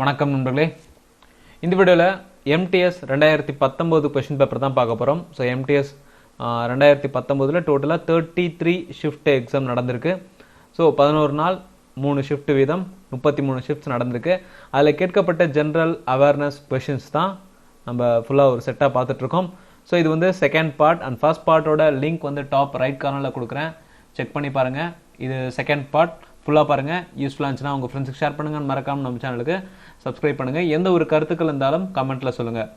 வணக்கம் நண்பர்களே. இந்த வீடியோவில் எம்டிஎஸ் 2019 கொஷின் பேப்பர் தான் பார்க்க போகிறோம். ஸோ எம்டிஎஸ் 2019 டோட்டலாக 33 ஷிஃப்ட் எக்ஸாம் நடந்திருக்கு. ஸோ 11 நாள் 3 ஷிஃப்ட் வீதம் 33 ஷிஃப்ட்ஸ் நடந்திருக்கு. அதில் கேட்கப்பட்ட ஜென்ரல் அவேர்னஸ் கொஷின்ஸ் தான் நம்ம ஃபுல்லாக ஒரு செட்டாக பார்த்துட்ருக்கோம். ஸோ இது வந்து செகண்ட் பார்ட் அண்ட் ஃபர்ஸ்ட் பார்ட்டோட லிங்க் வந்து டாப் ரைட் கார்னரில் கொடுக்குறேன், செக் பண்ணி பாருங்கள். இது செகண்ட் பார்ட் ஃபுல்லாக பாருங்கள். யூஸ்ஃபுல்லாக இருந்துச்சுன்னா உங்கள் ஃப்ரெண்ட்ஸுக்கு ஷேர் பண்ணுங்கள். மறக்காமல் நம்ம சேனலுக்கு சப்ஸ்கிரைப் பண்ணுங்கள். எந்த ஒரு கருத்துக்கள் இருந்தாலும் கமெண்ட்டில் சொல்லுங்கள்.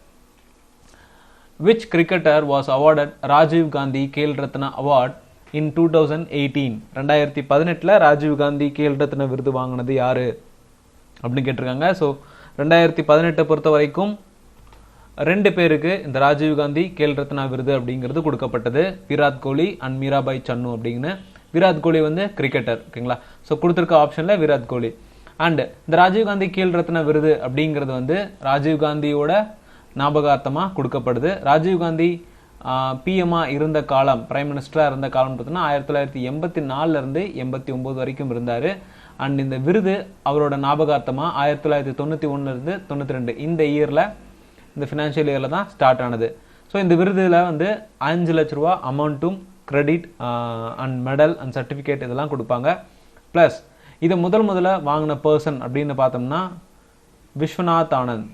Which cricketer was awarded Rajiv Gandhi Khel Ratna award in 2018? 2018 Rajiv Gandhi Khel Ratna விருது வாங்கினது யார் அப்படின்னு கேட்டிருக்காங்க. ஸோ 2018 பொறுத்த வரைக்கும் 2 பேருக்கு இந்த ராஜீவ் காந்தி கேல் ரத்னா விருது அப்படிங்கிறது கொடுக்கப்பட்டது. விராட் கோலி அண்ட் மீராபாய் சன்னு அப்படின்னு. விராட் கோலி வந்து கிரிக்கெட்டர், ஓகேங்களா. ஸோ கொடுத்துருக்க ஆப்ஷனில் விராட் கோலி. அண்ட் இந்த ராஜீவ்காந்தி கேல் ரத்னா விருது அப்படிங்கிறது வந்து ராஜீவ்காந்தியோட ஞாபகார்த்தமாக கொடுக்கப்படுது. ராஜீவ்காந்தி பிஎம்மாக இருந்த காலம், பிரைம் மினிஸ்டராக இருந்த காலம் பார்த்தீங்கன்னா 1984 89 வரைக்கும் இருந்தார். அண்ட் இந்த விருது அவரோட ஞாபகார்த்தமாக 1991 92 இந்த இயரில், இந்த ஃபினான்ஷியல் இயரில் தான் ஸ்டார்ட் ஆனது. ஸோ இந்த விருதில் வந்து 5 லட்ச ரூபா அமௌண்ட்டும் credit and medal and certificate இதெல்லாம் கொடுப்பாங்க. ப்ளஸ் இதை முதல்ல வாங்கின பர்சன் அப்படின்னு பார்த்தோம்னா விஸ்வநாத் ஆனந்த்.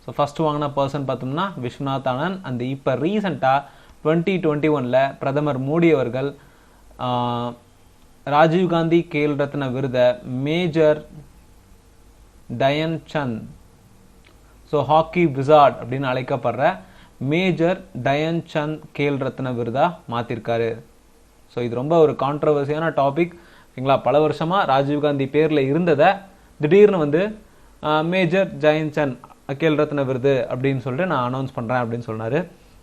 ஸோ ஃபர்ஸ்ட் வாங்கின பர்சன் பார்த்தோம்னா விஸ்வநாத் ஆனந்த். அந்த இப்போ ரீசெண்டாக 2021 பிரதமர் மோடி அவர்கள் ராஜீவ்காந்தி கேல் ரத்னா விருதை major Dhyan Chand, so hockey wizard அப்படின்னு அழைக்கப்படுற மேஜர் டயன் சந்த் கேல் ரத்னா விருதா மாற்றிருக்காரு. ஸோ இது ரொம்ப ஒரு கான்ட்ரவர்சியான டாபிக், ஓகேங்களா. பல வருஷமாக ராஜீவ்காந்தி பேரில் இருந்ததை திடீர்னு வந்து மேஜர் ஜயன் சந்த் கேல் ரத்னா விருது அப்படின்னு சொல்லிட்டு நான் அனௌன்ஸ் பண்ணுறேன் அப்படின்னு சொன்னார்.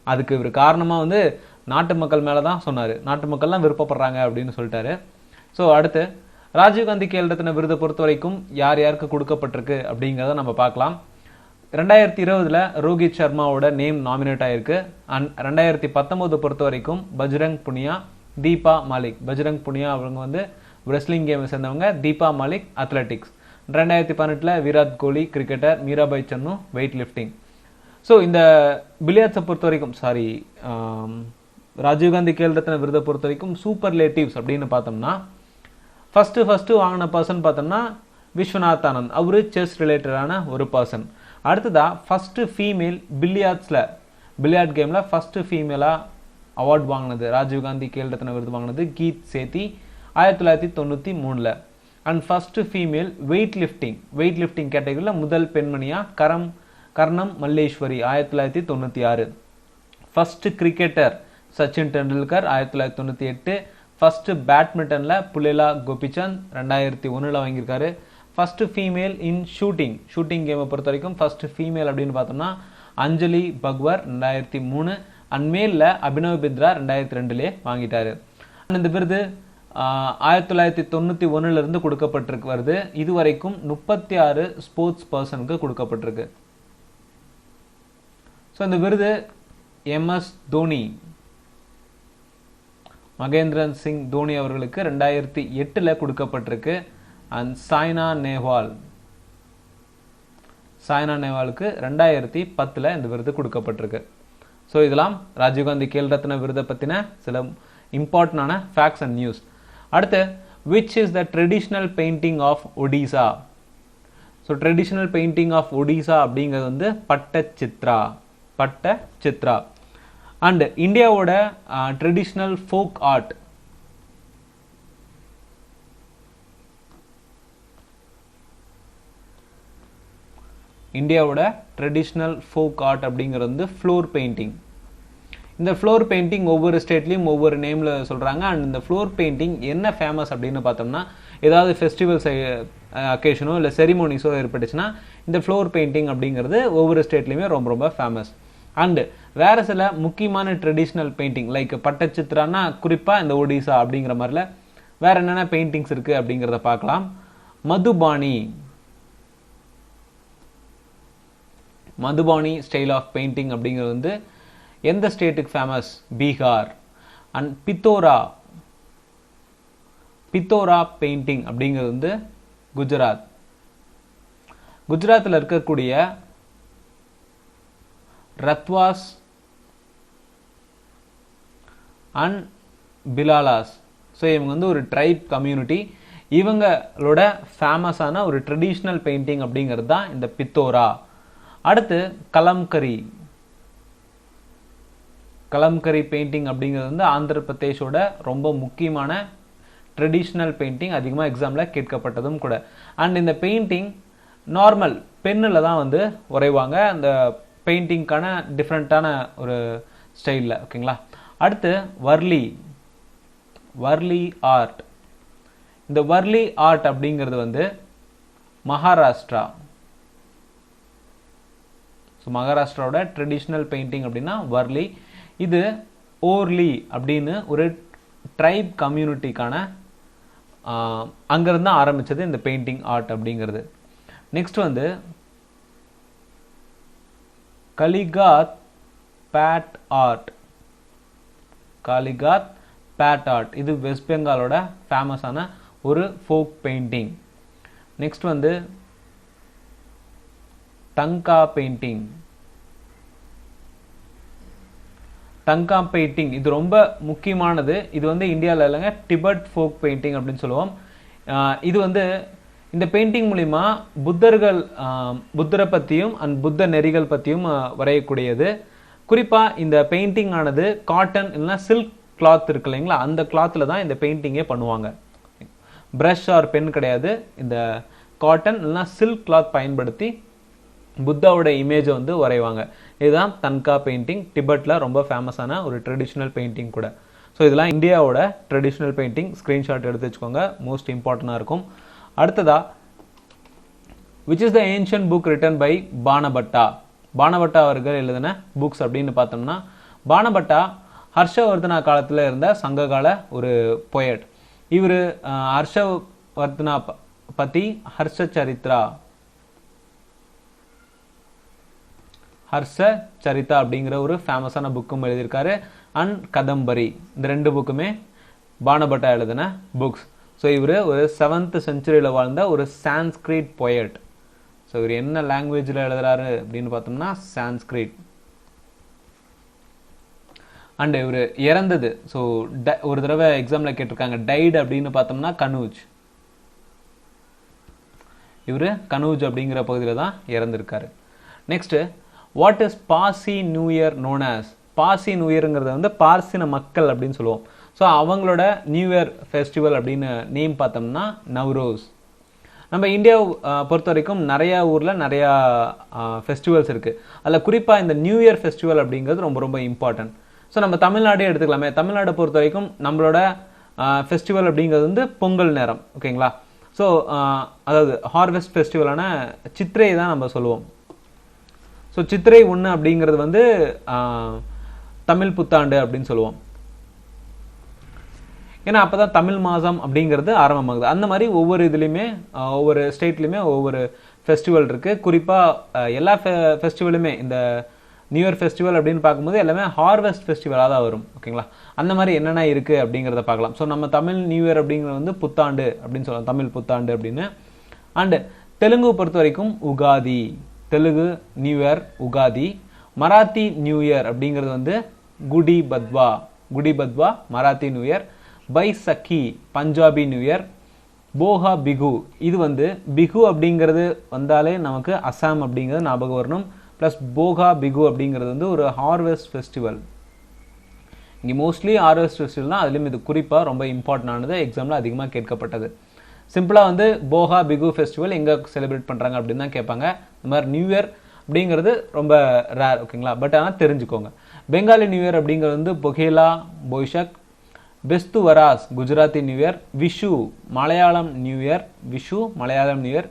அதுக்கு இவர் காரணமாக வந்து நாட்டு மக்கள் மேலே தான் சொன்னார். நாட்டு மக்கள்லாம் விருப்பப்படுறாங்க அப்படின்னு சொல்லிட்டாரு. ஸோ அடுத்து ராஜீவ்காந்தி கேல் ரத்னா விருதை பொறுத்த வரைக்கும் யார் யாருக்கு கொடுக்கப்பட்டிருக்கு அப்படிங்கிறத நம்ம பார்க்கலாம். 2020 ரோஹித் சர்மாவோட நேம் நாமினேட் ஆயிருக்கு. அண்ட் 2019 பொறுத்த வரைக்கும் பஜ்ரங் புனியா, தீபா மாலிக். பஜ்ரங் புனியா அவங்க வந்து ரெஸ்லிங் கேமை சேர்ந்தவங்க, தீபா மாலிக் அத்லெட்டிக்ஸ். 2018 விராட் கோலி கிரிக்கெட்டர், மீராபாய் சன்னு வெயிட் லிஃப்டிங். ஸோ இந்த பில்லியர்ட்ஸை பொறுத்த வரைக்கும் ராஜீவ்காந்தி கேல் ரத்னா விருதை பொறுத்த வரைக்கும் சூப்பர்லேட்டிவ்ஸ் அப்படின்னு பார்த்தோம்னா ஃபர்ஸ்ட் வாங்கின பர்சன் பார்த்தோம்னா விஸ்வநாத் ஆனந்த். அவரு செஸ் ரிலேட்டடான ஒரு பர்சன். அடுத்ததா ஃபர்ஸ்ட் ஃபீமேல் பில்லியார்ட் கேமில் ஃபர்ஸ்ட் ஃபீமேலாக அவார்ட் வாங்கினது, ராஜீவ்காந்தி கேல் ரத்னா விருது வாங்கினது Geet Sethi 1993. And first female weight lifting கேட்டகரியில் முதல் பெண்மணியாக Karnam Malleswari 1996. First cricketer Sachin Tendulkar 1998. First பேட்மிண்டனில் புலேலா கோபிச்சந்த் 2001 வாங்கியிருக்காரு. ஃபர்ஸ்ட் ஃபீமேல் இன் ஷூட்டிங் கேமை பொறுத்த வரைக்கும் ஃபர்ஸ்ட் ஃபீமேல் அப்படின்னு பார்த்தோம்னா அஞ்சலி பக்வர் 2003. அண்ட் மேலில் அபினவ் பிந்த்ரா 2002 வாங்கிட்டாரு. இந்த விருது 1991 கொடுக்கப்பட்டிருக்கு வருது. இதுவரைக்கும் 36 ஸ்போர்ட்ஸ் பர்சனுக்கு கொடுக்கப்பட்டிருக்கு. ஸோ இந்த விருது எம்எஸ் தோனி, மகேந்திரன் சிங் தோனி அவர்களுக்கு 2008 கொடுக்கப்பட்டிருக்கு. அண்ட் சாய்னா நேவாலுக்கு 2010 இந்த விருது கொடுக்கப்பட்டிருக்கு. ஸோ இதெல்லாம் ராஜீவ்காந்தி கேல் ரத்னா விருதை பற்றின சில இம்பார்ட்டன்டான ஃபேக்ட்ஸ் அண்ட் நியூஸ். அடுத்து, which is the traditional painting of Odisha? So traditional painting of Odisha அப்படிங்கிறது வந்து பட்டச்சித்ரா. அண்ட் இந்தியாவோட ட்ரெடிஷ்னல் ஃபோக் ஆர்ட், அப்படிங்கிறது வந்து ஃப்ளோர் பெயிண்டிங். இந்த ஃப்ளோர் பெயிண்டிங் ஒவ்வொரு ஸ்டேட்லையும் ஒவ்வொரு நேமில் சொல்கிறாங்க. அண்ட் இந்த ஃப்ளோர் பெயிண்டிங் என்ன ஃபேமஸ் அப்படின்னு பார்த்தோம்னா, ஏதாவது ஃபெஸ்டிவல்ஸ் அக்கேஷனோ இல்லை செரிமோனிஸோ ஏற்பட்டுச்சுன்னா இந்த ஃப்ளோர் பெயிண்டிங் அப்படிங்கிறது ஒவ்வொரு ஸ்டேட்லையுமே ரொம்ப ஃபேமஸ். அண்டு வேறு சில முக்கியமான ட்ரெடிஷ்னல் பெயிண்டிங் லைக் பட்டச்சித்ரானா குறிப்பாக இந்த ஒடிசா அப்படிங்கிற மாதிரில வேறு என்னென்ன பெயிண்டிங்ஸ் இருக்குது அப்படிங்கிறத பார்க்கலாம். மதுபானி ஸ்டைல் ஆஃப் பெயிண்டிங் அப்படிங்கிறது வந்து எந்த ஸ்டேட்டுக்கு famous? Bihar. And Pithora Pithora painting அப்படிங்கிறது வந்து குஜராத். குஜராத்தில் இருக்கக்கூடிய ரத்வாஸ் அண்ட் பிலாலாஸ், ஸோ இவங்க வந்து ஒரு ட்ரைப் கம்யூனிட்டி. இவங்களோட ஃபேமஸான ஒரு ட்ரெடிஷ்னல் பெயிண்டிங் அப்படிங்கிறது தான் இந்த பித்தோரா. அடுத்து கலம்கரி. கலம்கரி பெயிண்டிங் அப்படிங்கிறது வந்து ஆந்திர பிரதேஷோட ரொம்ப முக்கியமான ட்ரெடிஷ்னல் பெயிண்டிங், அதிகமாக எக்ஸாமில் கேட்கப்பட்டதும் கூட. அண்ட் இந்த பெயிண்டிங் நார்மல் பென்னில் தான் வந்து வரைவாங்க, அந்த பெயிண்டிங்கான டிஃப்ரெண்ட்டான ஒரு ஸ்டைலில். ஓகேங்களா. அடுத்து வர்லி. வர்லி ஆர்ட். இந்த வர்லி ஆர்ட் அப்படிங்கிறது வந்து மகாராஷ்டிரா. ஸோ மகாராஷ்டிராவோட ட்ரெடிஷ்னல் பெயிண்டிங் அப்படின்னா வர்லி. இது ஓர்லி அப்படின்னு ஒரு ட்ரைப் கம்யூனிட்டிக்கான அங்கேருந்து ஆரம்பித்தது இந்த பெயிண்டிங் ஆர்ட் அப்படிங்கிறது. நெக்ஸ்ட் வந்து கலிகாத் பேட் ஆர்ட். காலிகாத் பேட் ஆர்ட் இது வெஸ்ட் பெங்காலோட ஃபேமஸான ஒரு ஃபோக் பெயிண்டிங். நெக்ஸ்ட் வந்து டங்கா பெயிண்டிங். டங்கா பெயிண்டிங் இது ரொம்ப முக்கியமானது. இது வந்து இந்தியாவில் இல்லைங்க, டிபெட் ஃபோக் பெயிண்டிங் அப்படின்னு சொல்லுவோம். இது வந்து இந்த பெயிண்டிங் மூலிமா புத்தரை பற்றியும் அண்ட் புத்த நெறிகள் பற்றியும் வரையக்கூடியது. குறிப்பாக இந்த பெயிண்டிங் ஆனது காட்டன் இல்லைன்னா சில்க் கிளாத் இருக்கு இல்லைங்களா, அந்த கிளாத்தில் தான் இந்த பெயிண்டிங்கே பண்ணுவாங்க. ப்ரஷ் ஆர் பென் கிடையாது, இந்த காட்டன் இல்லைன்னா சில்க் கிளாத் பயன்படுத்தி புத்தாவோட இமேஜை வந்து வரைவாங்க. இதுதான் தன்கா பெயிண்டிங். டிபெட்டில் ரொம்ப ஃபேமஸான ஒரு ட்ரெடிஷ்னல் பெயிண்டிங் கூட. ஸோ இதெல்லாம் இந்தியாவோட ட்ரெடிஷ்னல் பெயிண்டிங். ஸ்க்ரீன்ஷாட் எடுத்து வச்சுக்கோங்க, மோஸ்ட் இம்பார்ட்டண்டாக இருக்கும். அடுத்ததா, which is the ancient book written by Banabhatta. Banabhatta அவர்கள் எழுதின புக்ஸ் அப்படின்னு பார்த்தோம்னா, பானபட்டா ஹர்ஷவர்தனா காலத்தில் இருந்த சங்ககால ஒரு பொயட். இவர் ஹர்ஷவர்தனா பற்றி ஹர்ஷச்சரித்ரா அப்படிங்கிற ஒரு ஃபேமஸான புக்கும் எழுதியிருக்காரு. அண்ட் கதம்பரி, இந்த ரெண்டு புக்குமே பானபட்டா எழுதின புக்ஸ். ஸோ இவர் ஒரு 7th செஞ்சுரியில் வாழ்ந்த ஒரு சான்ஸ்கிரிட் பொயட். ஸோ இவர் என்ன லாங்குவேஜில் எழுதுறாரு அப்படின்னு பார்த்தோம்னா சான்ஸ்கிரிட். அண்ட் இவர் இறந்தது, ஸோ ஒரு தடவை எக்ஸாமில் கேட்டிருக்காங்க, டைடு அப்படின்னு பார்த்தோம்னா கனூஜ். இவர் கனூஜ் அப்படிங்கிற பகுதியில் தான் இறந்திருக்காரு. Next, what is Parsi new year known as. Parsi new இயருங்கிறத வந்து பார்சின மக்கள் அப்படின்னு சொல்லுவோம். ஸோ அவங்களோட நியூ இயர் ஃபெஸ்டிவல் அப்படின்னு நேம் பார்த்தோம்னா நவ்ரோஸ். நம்ம இந்தியாவை பொறுத்த வரைக்கும் நிறையா ஊரில் நிறையா ஃபெஸ்டிவல்ஸ் இருக்குது. அதில் குறிப்பாக இந்த நியூ இயர் ஃபெஸ்டிவல் அப்படிங்கிறது ரொம்ப ரொம்ப இம்பார்ட்டன்ட். ஸோ நம்ம தமிழ்நாடே எடுத்துக்கலாமே. தமிழ்நாடை பொறுத்த வரைக்கும் நம்மளோட ஃபெஸ்டிவல் அப்படிங்கிறது வந்து பொங்கல் நேரம். ஓகேங்களா. ஸோ அதாவது ஹார்வெஸ்ட் ஃபெஸ்டிவலான சித்திரை தான் நம்ம சொல்லுவோம். ஸோ சித்திரை 1 அப்படிங்கிறது வந்து தமிழ் புத்தாண்டு அப்படின்னு சொல்லுவோம். ஏன்னா அப்போ தான் தமிழ் மாதம் அப்படிங்கிறது ஆரம்பமாகுது. அந்த மாதிரி ஒவ்வொரு இதுலேயுமே ஒவ்வொரு ஸ்டேட்லேயுமே ஒவ்வொரு ஃபெஸ்டிவல் இருக்குது. குறிப்பாக எல்லா ஃபெஸ்டிவலுமே இந்த நியூ இயர் ஃபெஸ்டிவல் அப்படின்னு பார்க்கும்போது எல்லாமே ஹார்வெஸ்ட் ஃபெஸ்டிவலாக தான் வரும். ஓகேங்களா. அந்த மாதிரி என்னென்ன இருக்குது அப்படிங்கிறத பார்க்கலாம். ஸோ நம்ம தமிழ் நியூ இயர் அப்படிங்கிறது வந்து புத்தாண்டு அப்படின்னு சொல்லலாம், தமிழ் புத்தாண்டு அப்படின்னு. அண்டு தெலுங்கு பொறுத்த வரைக்கும் Ugadi, Telugu new year Ugadi. Marathi new year அப்படிங்கிறது வந்து Gudi Padwa Marathi new year. Baisakhi Punjabi new year. Bohag Bihu, இது வந்து பிகு அப்படிங்கிறது வந்தாலே நமக்கு அசாம் அப்படிங்கிறது ஞாபகம் வரணும். ப்ளஸ் போகா பிகு அப்படிங்கிறது வந்து ஒரு ஹார்வெஸ்ட் ஃபெஸ்டிவல். இங்கே மோஸ்ட்லி ஹார்வெஸ்ட் ஃபெஸ்டிவல் தான், அதுலேயும் இது குறிப்பாக ரொம்ப இம்பார்ட்டன்டானது, எக்ஸாமில் அதிகமாக கேட்கப்பட்டது. சிம்பிளாக வந்து போகா பிகு ஃபெஸ்டிவல் எங்கே செலிப்ரேட் பண்ணுறாங்க அப்படின்னு தான் கேட்பாங்க. இந்த மாதிரி நியூ இயர் அப்படிங்கிறது ரொம்ப ரேர். ஓகேங்களா. பட் ஆனால் தெரிஞ்சுக்கோங்க. பெங்காலி நியூ இயர் அப்படிங்கிறது வந்து Pohela Boishakh. Bestu Varas Gujarati new year. Vishu Malayalam new year.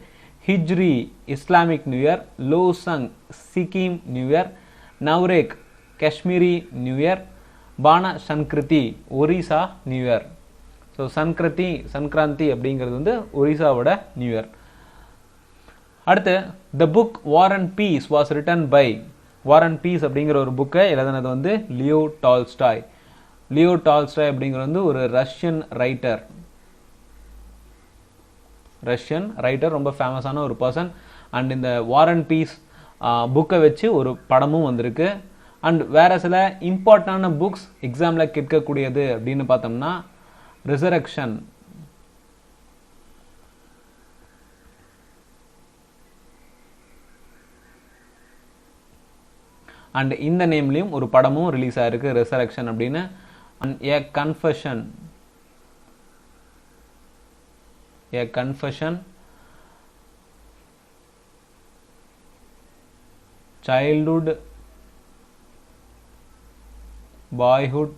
Hijri Islamic new year. Losoong Sikkim new year. Navreh Kashmiri new year. Pana Sankranti Orissa new year. So Sankranti அப்படிங்கிறது வந்து ஒரிசாவோட நியூ இயர். அடுத்து, the book War and Peace was written by. War and Peace அப்படிங்கிற ஒரு புக்கை எழுதினது வந்து லியோ டால்ஸ்டாய் அப்படிங்கிற வந்து ஒரு ரஷ்யன் ரைட்டர். ரஷ்யன் ரைட்டர், ரொம்ப ஃபேமஸான ஒரு பர்சன். அண்ட் இந்த வார் அண்ட் பீஸ் புக்கை வச்சு ஒரு படமும் வந்திருக்கு. அண்ட் வேறு சில இம்பார்ட்டண்டான புக்ஸ் எக்ஸாமில் கேட்கக்கூடியது அப்படின்னு பார்த்தோம்னா ரிசரக்ஷன், அண்ட் இந்த நேம்லேயும் ஒரு படமும் ரிலீஸ் ஆயிருக்கு, ரிசரக்ஷன் அப்படின்னு. And A confession, childhood, boyhood,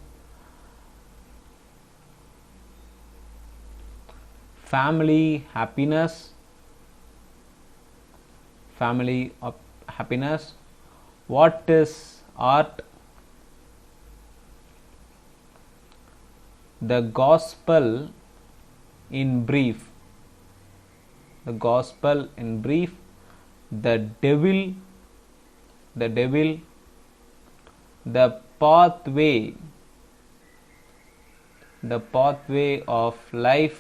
family happiness, what is art, the gospel in brief, the devil, the pathway of life,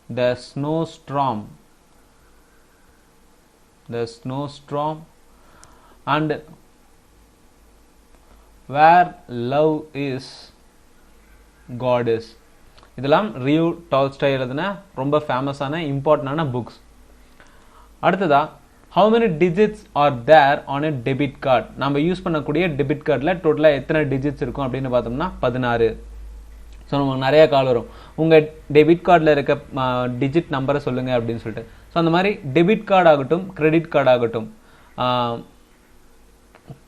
the snowstorm, and where love is God is. இதெல்லாம் Leo Tolstoy எழுதின ரொம்ப ஃபேமஸான இம்பார்ட்டன்டான books. அடுத்ததா, how many digits are there on a debit card? நம்ம use பண்ணக்கூடிய debit கார்டில் டோட்டலாக எத்தனை டிஜிட்ஸ் இருக்கும் அப்படின்னு பார்த்தோம்னா 16. ஸோ நமக்கு நிறைய கால் வரும், உங்கள் டெபிட் கார்டில் இருக்க டிஜிட் நம்பரை சொல்லுங்கள் அப்படின்னு சொல்லிட்டு. ஸோ அந்த மாதிரி டெபிட் கார்டு ஆகட்டும், கிரெடிட் கார்டு ஆகட்டும்,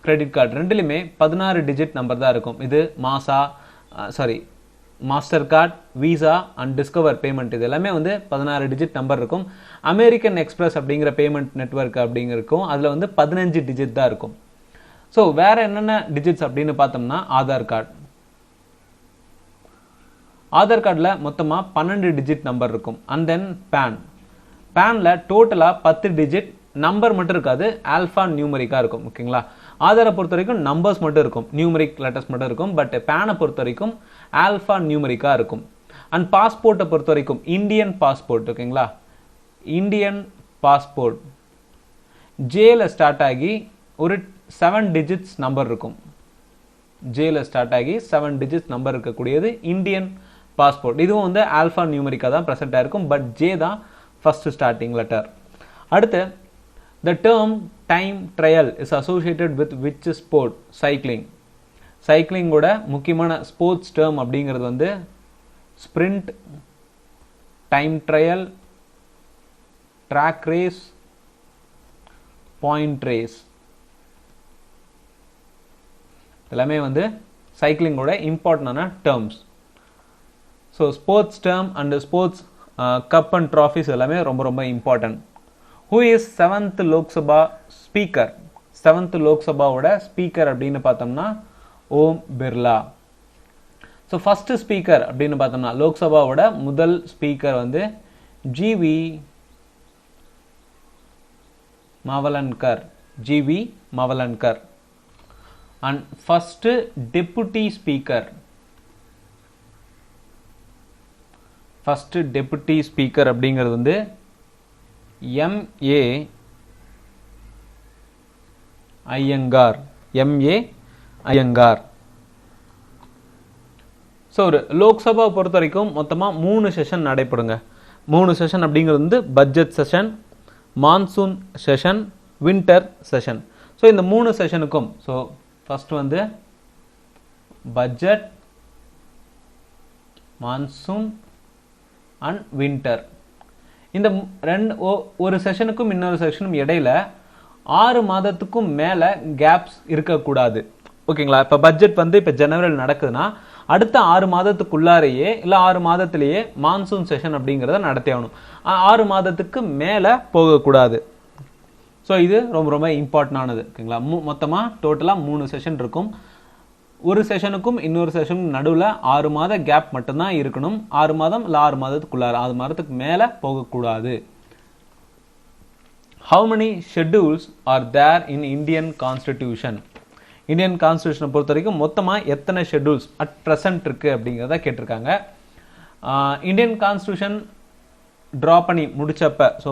கிரெடிட் கார்டு ரெண்டுலையுமே 16 டிஜிட் நம்பர் தான் இருக்கும். இது master card, visa and discover payment, இது எல்லாமே வந்து 16 டிஜிட் நம்பர் இருக்கும். அமெரிக்கன் எக்ஸ்பிரஸ் அப்படிங்கிற பேமெண்ட் நெட்வொர்க் அப்படிங்கிறக்கும் அதில் வந்து 15 டிஜிட் தான் இருக்கும். ஸோ வேற என்னென்ன டிஜிட்ஸ் அப்படின்னு பார்த்தோம்னா ஆதார் கார்டில் மொத்தமாக 12 டிஜிட் நம்பர் இருக்கும். அண்ட் தென் பேனில் டோட்டலாக 10 டிஜிட் நம்பர் மட்டும் இருக்காது, ஆல்ஃபா நியூமரிக்காக இருக்கும். ஓகேங்களா, ஆதாரை பொறுத்த வரைக்கும் நம்பர்ஸ் மட்டும் இருக்கும், நியூமரிக் லெட்டர்ஸ் மட்டும் இருக்கும். பட் பேனை பொறுத்த வரைக்கும் ஆல்ஃபா நியூமரிக்காக இருக்கும். அண்ட் பாஸ்போர்ட்டை பொறுத்த வரைக்கும் இந்தியன் பாஸ்போர்ட், ஓகேங்களா, இந்தியன் பாஸ்போர்ட் ஜேல ஸ்டார்ட் ஆகி ஒரு 7 டிஜிட்ஸ் நம்பர் இருக்கும். ஜேல ஸ்டார்ட் ஆகி 7 டிஜிட்ஸ் நம்பர் இருக்கக்கூடியது இந்தியன் பாஸ்போர்ட். இதுவும் வந்து ஆல்ஃபா நியூமரிக்காக தான் ப்ரெசென்ட் ஆயிருக்கும், பட் ஜே தான் ஃபர்ஸ்ட் ஸ்டார்டிங் லெட்டர். அடுத்து, the term time trial is associated with which sport? சைக்கிளிங்கோட முக்கியமான ஸ்போர்ட்ஸ் டேர்ம் அப்படிங்கிறது வந்து sprint, time trial, track race, point race. எல்லாமே வந்து சைக்கிளிங்கோட இம்பார்ட்டன்டான terms. So sports term and sports cup and trophies எல்லாமே ரொம்ப ரொம்ப important. Who is 7th Lok Sabha speaker? 7th லோக்சபாவோட ஸ்பீக்கர் அப்படின்னு பார்த்தோம்னா Om Birla. So first speaker அப்படின்னு பார்த்தோம்னா லோக்சபாவோட முதல் ஸ்பீக்கர் வந்து G V Mavalankar. And first deputy speaker அப்படிங்கிறது வந்து எம்.ஏ. ஐயங்கார். ஸோ ஒரு லோக்சபா பொறுத்த வரைக்கும் மொத்தமாக 3 செஷன் நடைபெறுங்க. 3 செஷன் அப்படிங்கிறது வந்து budget session, monsoon session, winter session. So இந்த 3 செஷனுக்கும், ஸோ ஃபர்ஸ்ட் வந்து பட்ஜெட், மான்சூன் அண்ட் வின்டர். இந்த ஒரு செஷனுக்கும் இன்னொரு செஷனும் இடையில 6 மாதத்துக்கும் மேல கேப்ஸ் இருக்கக்கூடாது. ஓகேங்களா, இப்போ பட்ஜெட் வந்து இப்போ ஜனவரியில் நடக்குதுன்னா அடுத்த 6 மாதத்துக்குள்ளாரையே இல்லை 6 மாதத்திலேயே மான்சூன் செஷன் அப்படிங்கிறத நடத்தி ஆகணும். 6 மாதத்துக்கு மேலே போகக்கூடாது. ஸோ இது ரொம்ப ரொம்ப இம்பார்ட்டன்டானது. ஓகேங்களா, மொத்தமாக டோட்டலாக 3 செஷன் இருக்கும். ஒரு செஷனுக்கும் இன்னொரு செஷனுக்கும் நடுவில் 6 மாத கேப் மட்டும்தான் இருக்கணும். 6 மாதம் இல்லை 6 மாதத்துக்குள்ளார, 6 மாதத்துக்கு மேலே போகக்கூடாது. How many schedules are there in Indian Constitution? Indian கான்ஸ்டிடியூஷனை பொறுத்த வரைக்கும் மொத்தமாக எத்தனை ஷெட்யூல்ஸ் அட் ப்ரெசன்ட் இருக்குது அப்படிங்கிறத கேட்டிருக்காங்க. இந்தியன் கான்ஸ்டியூஷன் ட்ரா பண்ணி முடிச்சப்ப, ஸோ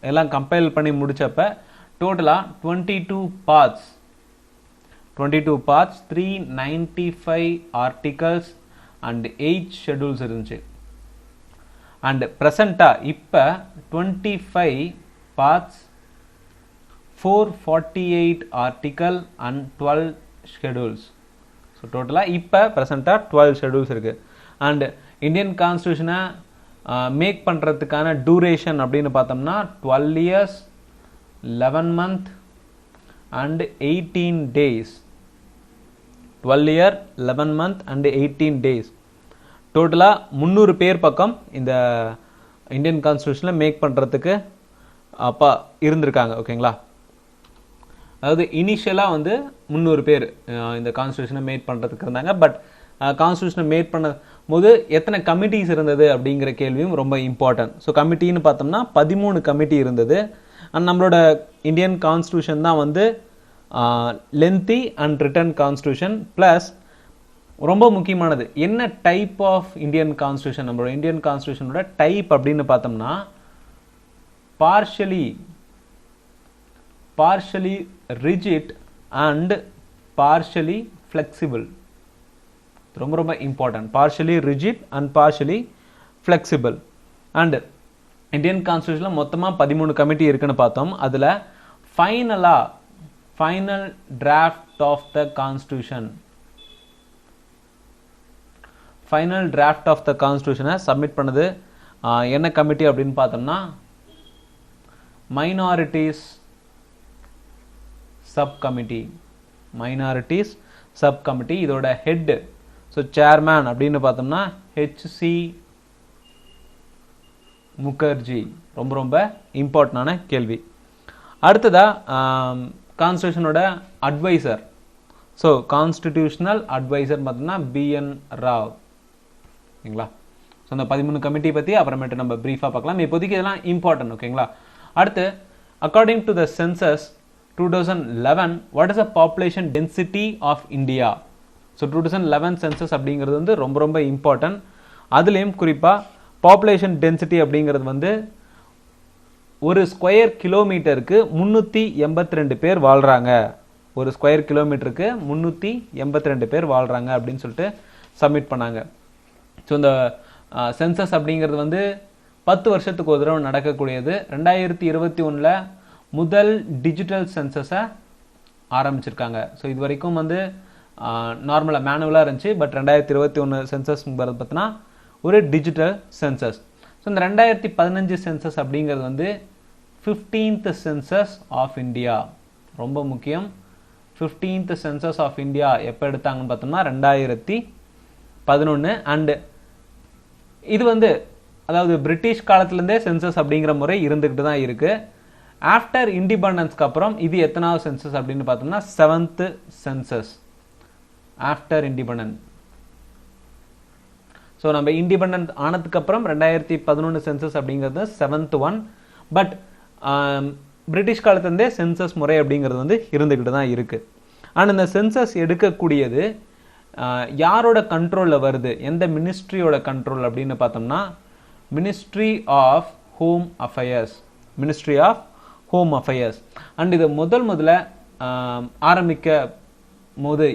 எல்லாம் கம்பைல் பண்ணி முடிச்சப்ப டோட்டலாக 22 பார்ட்ஸ், 395 ஆர்டிகல்ஸ் அண்ட் 8 ஷெடியூல்ஸ் இருந்துச்சு. அண்ட் ப்ரெசண்ட்டாக இப்போ 25 parts, 448 article and 12 schedules. So டோட்டலாக இப்போ ப்ரெசண்ட்டாக 12 ஷெடியூல்ஸ் இருக்குது. அண்ட் இந்தியன் கான்ஸ்டியூஷனை மேக் பண்ணுறதுக்கான டூரேஷன் அப்படின்னு பார்த்தோம்னா 12 years 11 months and 18 days. 12 year 11 months and 18 days. டோட்டலாக 300 பேர் பக்கம் இந்த இந்தியன் கான்ஸ்டியூஷனில் மேக் பண்ணுறதுக்கு அப்பா இருந்திருக்காங்க. ஓகேங்களா, அதாவது இனிஷியலாக வந்து 300 பேர் இந்த கான்ஸ்டியூஷனை மேக் பண்ணுறதுக்கு இருந்தாங்க. பட் கான்ஸ்டியூஷனை மேக் பண்ண போது எத்தனை கமிட்டிஸ் இருந்தது அப்படிங்கிற கேள்வியும் ரொம்ப இம்பார்ட்டன்ட். ஸோ கமிட்டின்னு பார்த்தோம்னா 13 கமிட்டி இருந்தது. அண்ட் நம்மளோட இந்தியன் கான்ஸ்டியூஷன் தான் வந்து lengthy and written constitution. Plus ரொம்ப முக்கியமானது என்ன டைப் ஆஃப் இந்தியன் கான்ஸ்டியூஷன், நம்மளோட இந்தியன் கான்ஸ்டியூஷனோட டைப் அப்படின்னு பார்த்தோம்னா partially rigid and partially flexible. ரொம்ப ரொம்ப important, partially rigid and partially flexible. And Indian கான்ஸ்டியூஷனில் மொத்தமாக 13 கமிட்டி இருக்குன்னு பார்த்தோம். அதில் final draft of the constitution, final draft of the கான்ஸ்டியூஷனை சப்மிட் பண்ணது என்ன கமிட்டி அப்படின்னு பார்த்தோம்னா மைனாரிட்டிஸ் சப் கமிட்டி. இதோட ஹெட், ஸோ சேர்மேன் அப்படின்னு பார்த்தோம்னா ஹெச்.சி. முகர்ஜி. ரொம்ப ரொம்ப இம்பார்ட்டண்டான கேள்வி. அடுத்ததா கான்ஸ்டியூஷனோட அட்வைசர், ஸோ கான்ஸ்டிடியூஷனல் அட்வைசர் பார்த்தோம்னா பி.என். ராவ். ஓகேங்களா, ஸோ அந்த 13 கமிட்டி பற்றி அப்புறமேட்டு நம்ம ப்ரீஃபாக பார்க்கலாம். இப்போதைக்கு இதெல்லாம் இம்பார்ட்டன்ட். ஓகேங்களா, அடுத்து according to the census 2011 what is the population density of India. So 2011 census அப்படிங்கிறது வந்து ரொம்ப ரொம்ப இம்பார்ட்டன்ட். அதுலேயும் குறிப்பாக பாப்புலேஷன் டென்சிட்டி அப்படிங்கிறது வந்து ஒரு ஸ்கொயர் கிலோமீட்டருக்கு 382 பேர் வாழ்கிறாங்க. ஒரு ஸ்கொயர் கிலோமீட்டருக்கு 382 பேர் வாழ்கிறாங்க அப்படின்னு சொல்லிட்டு சப்மிட் பண்ணாங்க. ஸோ இந்த சென்சஸ் அப்படிங்கிறது வந்து 10 வருஷத்துக்கு ஒரு தடவை நடக்கக்கூடியது. 2021 முதல் டிஜிட்டல் சென்சஸை ஆரம்பிச்சிருக்காங்க. ஸோ இது வரைக்கும் வந்து நார்மலாக மேனுவலாக இருந்துச்சு. பட் 2021 சென்சஸ் பார்த்தீங்கன்னா ஒரு டிஜிட்டல் சென்சஸ். ஸோ இந்த 2015 சென்சஸ் அப்படிங்கிறது வந்து 15th சென்சஸ் ஆஃப் இந்தியா. ரொம்ப முக்கியம். 15th சென்சஸ் ஆஃப் இந்தியா எப்போ எடுத்தாங்கன்னு பார்த்தோம்னா 2011. அண்டு இது வந்து அதாவது பிரிட்டிஷ் காலத்துலேருந்தே சென்சஸ் அப்படிங்கிற முறை இருந்துக்கிட்டு தான் இருக்குது. ஆஃப்டர் இண்டிபெண்டன்ஸ்க்கு அப்புறம் இது எத்தனாவது சென்சஸ் அப்படின்னு பார்த்தோம்னா 7th census after independence. So நம்ம இண்டிபெண்டன்ட் ஆனதுக்கு அப்புறம் 2011 சென்சஸ் அப்படிங்கிறது 7th ஒன். பட் பிரிட்டிஷ் காலத்துலேருந்தே சென்சஸ் முறை அப்படிங்கிறது வந்து இருந்துக்கிட்டு தான் இருக்குது. ஆனால் இந்த சென்சஸ் எடுக்கக்கூடியது யாரோட கண்ட்ரோலில் வருது, எந்த மினிஸ்ட்ரியோட கண்ட்ரோல் அப்படின்னு பார்த்தோம்னா ministry of home affairs. And இது முதல்ல ஆரம்பிக்க போது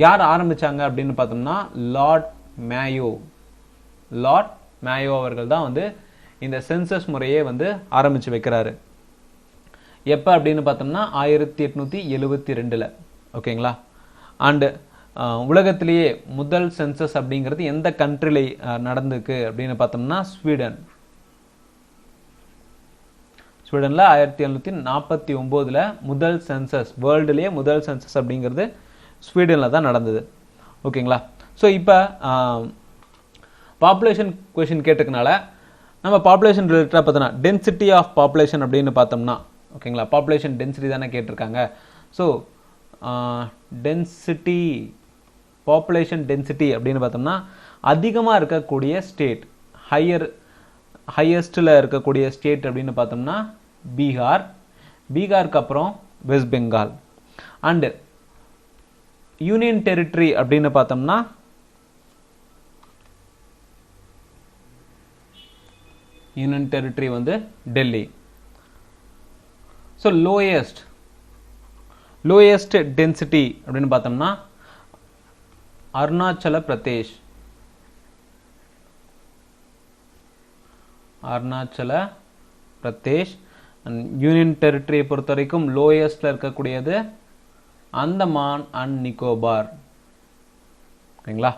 யார் ஆரம்பிச்சாங்க அப்படின்னு பார்த்தோம்னா லார்ட் மேயோ அவர்கள் தான் வந்து இந்த சென்சஸ் முறையே வந்து ஆரம்பிச்சு வைக்கிறாரு. எப்போ அப்படின்னு பார்த்தோம்னா 1872. ஓகேங்களா, அண்டு உலகத்திலேயே முதல் சென்சஸ் அப்படிங்கிறது எந்த கண்ட்ரில நடந்துருக்கு அப்படின்னு பார்த்தோம்னா ஸ்வீடன்ல 1749 முதல் சென்சஸ், வேர்ல்டுலேயே முதல் சென்சஸ் அப்படிங்கிறது ஸ்வீடனில் தான் நடந்தது. ஓகேங்களா, ஸோ இப்போ பாப்புலேஷன் கொஷின் கேட்டதுனால நம்ம பாப்புலேஷன் ரிலேட்டடாக பார்த்தோம்னா டென்சிட்டி ஆஃப் பாப்புலேஷன் அப்படின்னு பார்த்தோம்னா, ஓகேங்களா, பாப்புலேஷன் டென்சிட்டி தானே கேட்டிருக்காங்க. ஸோ பாப்புலேஷன் டென்சிட்டி அப்படின்னு பார்த்தோம்னா அதிகமாக இருக்கக்கூடிய ஸ்டேட், ஹையஸ்டில் இருக்கக்கூடிய ஸ்டேட் அப்படின்னு பார்த்தோம்னா பீகாருக்கு அப்புறம் west Bengal. And union territory அப்படின்னு பார்த்தோம்னா யூனியன் டெரிட்டரி வந்து டெல்லி. ஸோ லோயஸ்ட் டென்சிட்டி அப்படின்னு பார்த்தோம்னா அருணாச்சல பிரதேஷ். யூனியன் டெரிட்டரியை பொறுத்த வரைக்கும் லோயஸ்ட்ல இருக்கக்கூடியது அந்தமான் அண்ட் நிக்கோபார். ஓகேங்களா?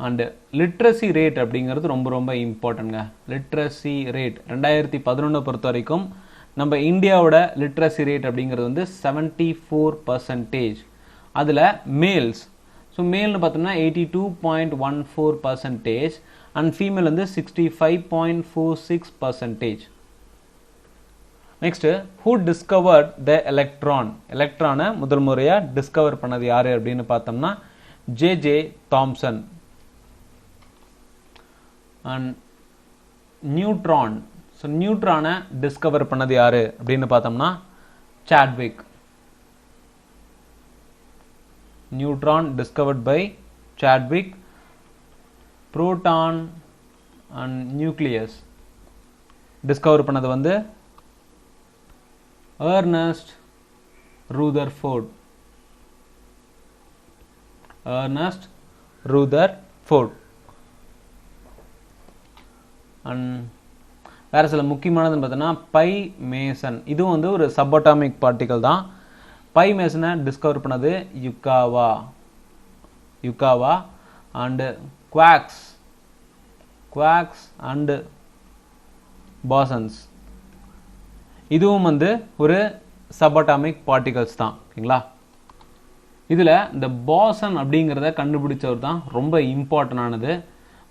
அண்ட் லிட்ரஸி ரேட் அப்படிங்கிறது ரொம்ப ரொம்ப இம்பார்ட்டன்ட்ங்க. லிட்ரஸி ரேட் 2011 பொறுத்த வரைக்கும் நம்ம இந்தியாவோட லிட்ரஸி ரேட் அப்படிங்கிறது வந்து 74%. அதில் மேல்ஸ், ஸோ மேல்னு பார்த்தோம்னா 82.14% அண்ட் ஃபீமேல் வந்து 65.46%. நெக்ஸ்ட், ஹூ டிஸ்கவர்ட் த எலக்ட்ரானை முதல் முறையாக டிஸ்கவர் பண்ணது யாரு அப்படின்னு பார்த்தோம்னா J Thomson. And neutron, so நியூட்ரானை டிஸ்கவர் பண்ணது யாரு அப்படின்னு பார்த்தோம்னா Chadwick. Neutron discovered by Chadwick. Proton and nucleus discover பண்ணது வந்து எர்னஸ்ட் ரூதர்ஃபோர்ட். அண்ட் வேற சில முக்கியமானதுன்னு பார்த்தோன்னா பை மேசன், இதுவும் வந்து ஒரு சப்அட்டாமிக் பார்ட்டிகல் தான். பை மேசனை டிஸ்கவர் பண்ணது யுகாவா. அண்ட் குவாக்ஸ் அண்ட் பாசன்ஸ், இதுவும் வந்து ஒரு சப்அட்டாமிக் பார்ட்டிகல்ஸ் தான். ஓகேங்களா? இதில் இந்த பாசன் அப்படிங்கிறத கண்டுபிடிச்சவர் தான் ரொம்ப இம்பார்ட்டன்டானது.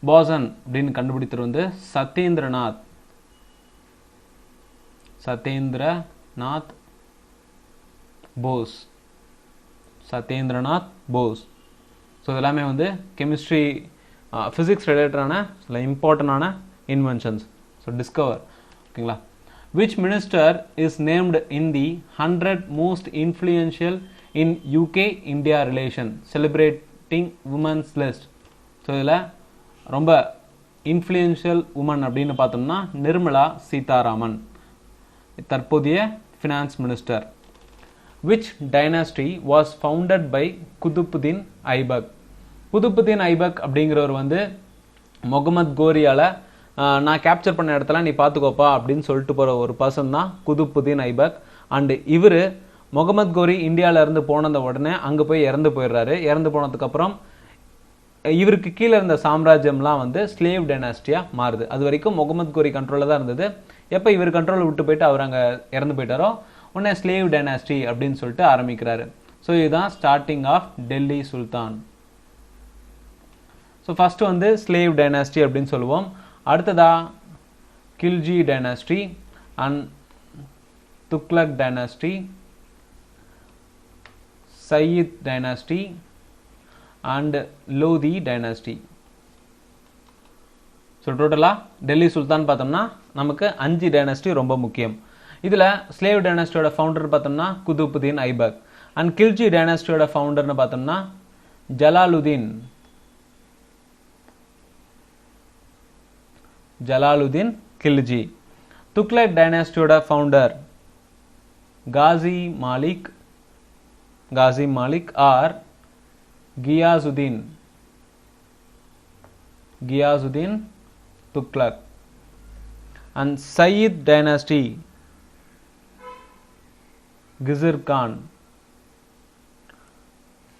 பாசன் அப்படின்னு கண்டுபிடித்தவர் வந்து சத்யேந்திரநாத் போஸ். ஸோ இதெல்லாமே வந்து கெமிஸ்ட்ரி, ஃபிசிக்ஸ் ரிலேட்டடான சில இம்பார்ட்டண்டான இன்வென்ஷன்ஸ். So discover. ஓகேங்களா? Which minister is named in the 100 most influential in UK-India relation celebrating women's list? So இதில் ரொம்ப இன்ஃப்ளூயன்ஷியல் உமன் அப்படின்னு பார்த்தோம்னா நிர்மலா சீதாராமன், தற்போதைய finance minister. Which dynasty was founded by குதுப்புதீன் Aibak? குதுப்புதீன் Aibak அப்படிங்கிறவர் வந்து முகமது கோரியால நான் கேப்சர் பண்ண இடத்துல நீ பார்த்துக்கோப்பா அப்படின்னு சொல்லிட்டு போகிற ஒரு பர்சன் தான் குதுப்புதீன் ஐபக். அண்டு இவர் முகமது கோரி இந்தியாவில இருந்து போனத உடனே அங்கே போய் இறந்து போயிடுறாரு. இறந்து போனதுக்கப்புறம் இவருக்கு கீழே இருந்த சாம்ராஜ்யம்லாம் வந்து ஸ்லேவ் டைனாஸ்டியாக மாறுது. அது வரைக்கும் முகமது கோரி கண்ட்ரோலில் தான் இருந்தது. எப்போ இவர் கண்ட்ரோல் விட்டு போயிட்டு அவர் அங்கே இறந்து போயிட்டாரோ உடனே ஸ்லேவ் டைனாஸ்டி அப்படின்னு சொல்லிட்டு ஆரம்பிக்கிறாரு. ஸோ இதுதான் starting of Delhi Sultan. So first வந்து ஸ்லேவ் டைனாஸ்டி அப்படின்னு சொல்லுவோம். அடுத்ததா Khilji dynasty and Tughlaq dynasty, Sayyid dynasty and Lodi dynasty. So டோட்டலாக டெல்லி சுல்தான் பார்த்தோம்னா நமக்கு 5 டைனாஸ்டி ரொம்ப முக்கியம். இதில் ஸ்லேவ் டைனாஸ்டியோட ஃபவுண்டர் பார்த்தோம்னா குதுப்புதீன் ஐபக். அண்ட் கில்ஜி டைனாஸ்டியோட ஃபவுண்டர்னு பார்த்தோம்னா ஜலாலுதீன் கில்ஜி. துக்ளக் டைனாஸ்டியோட founder Ghazi Malik or Ghiyasuddin Tughlaq. And Sayyid dynasty Khizr Khan.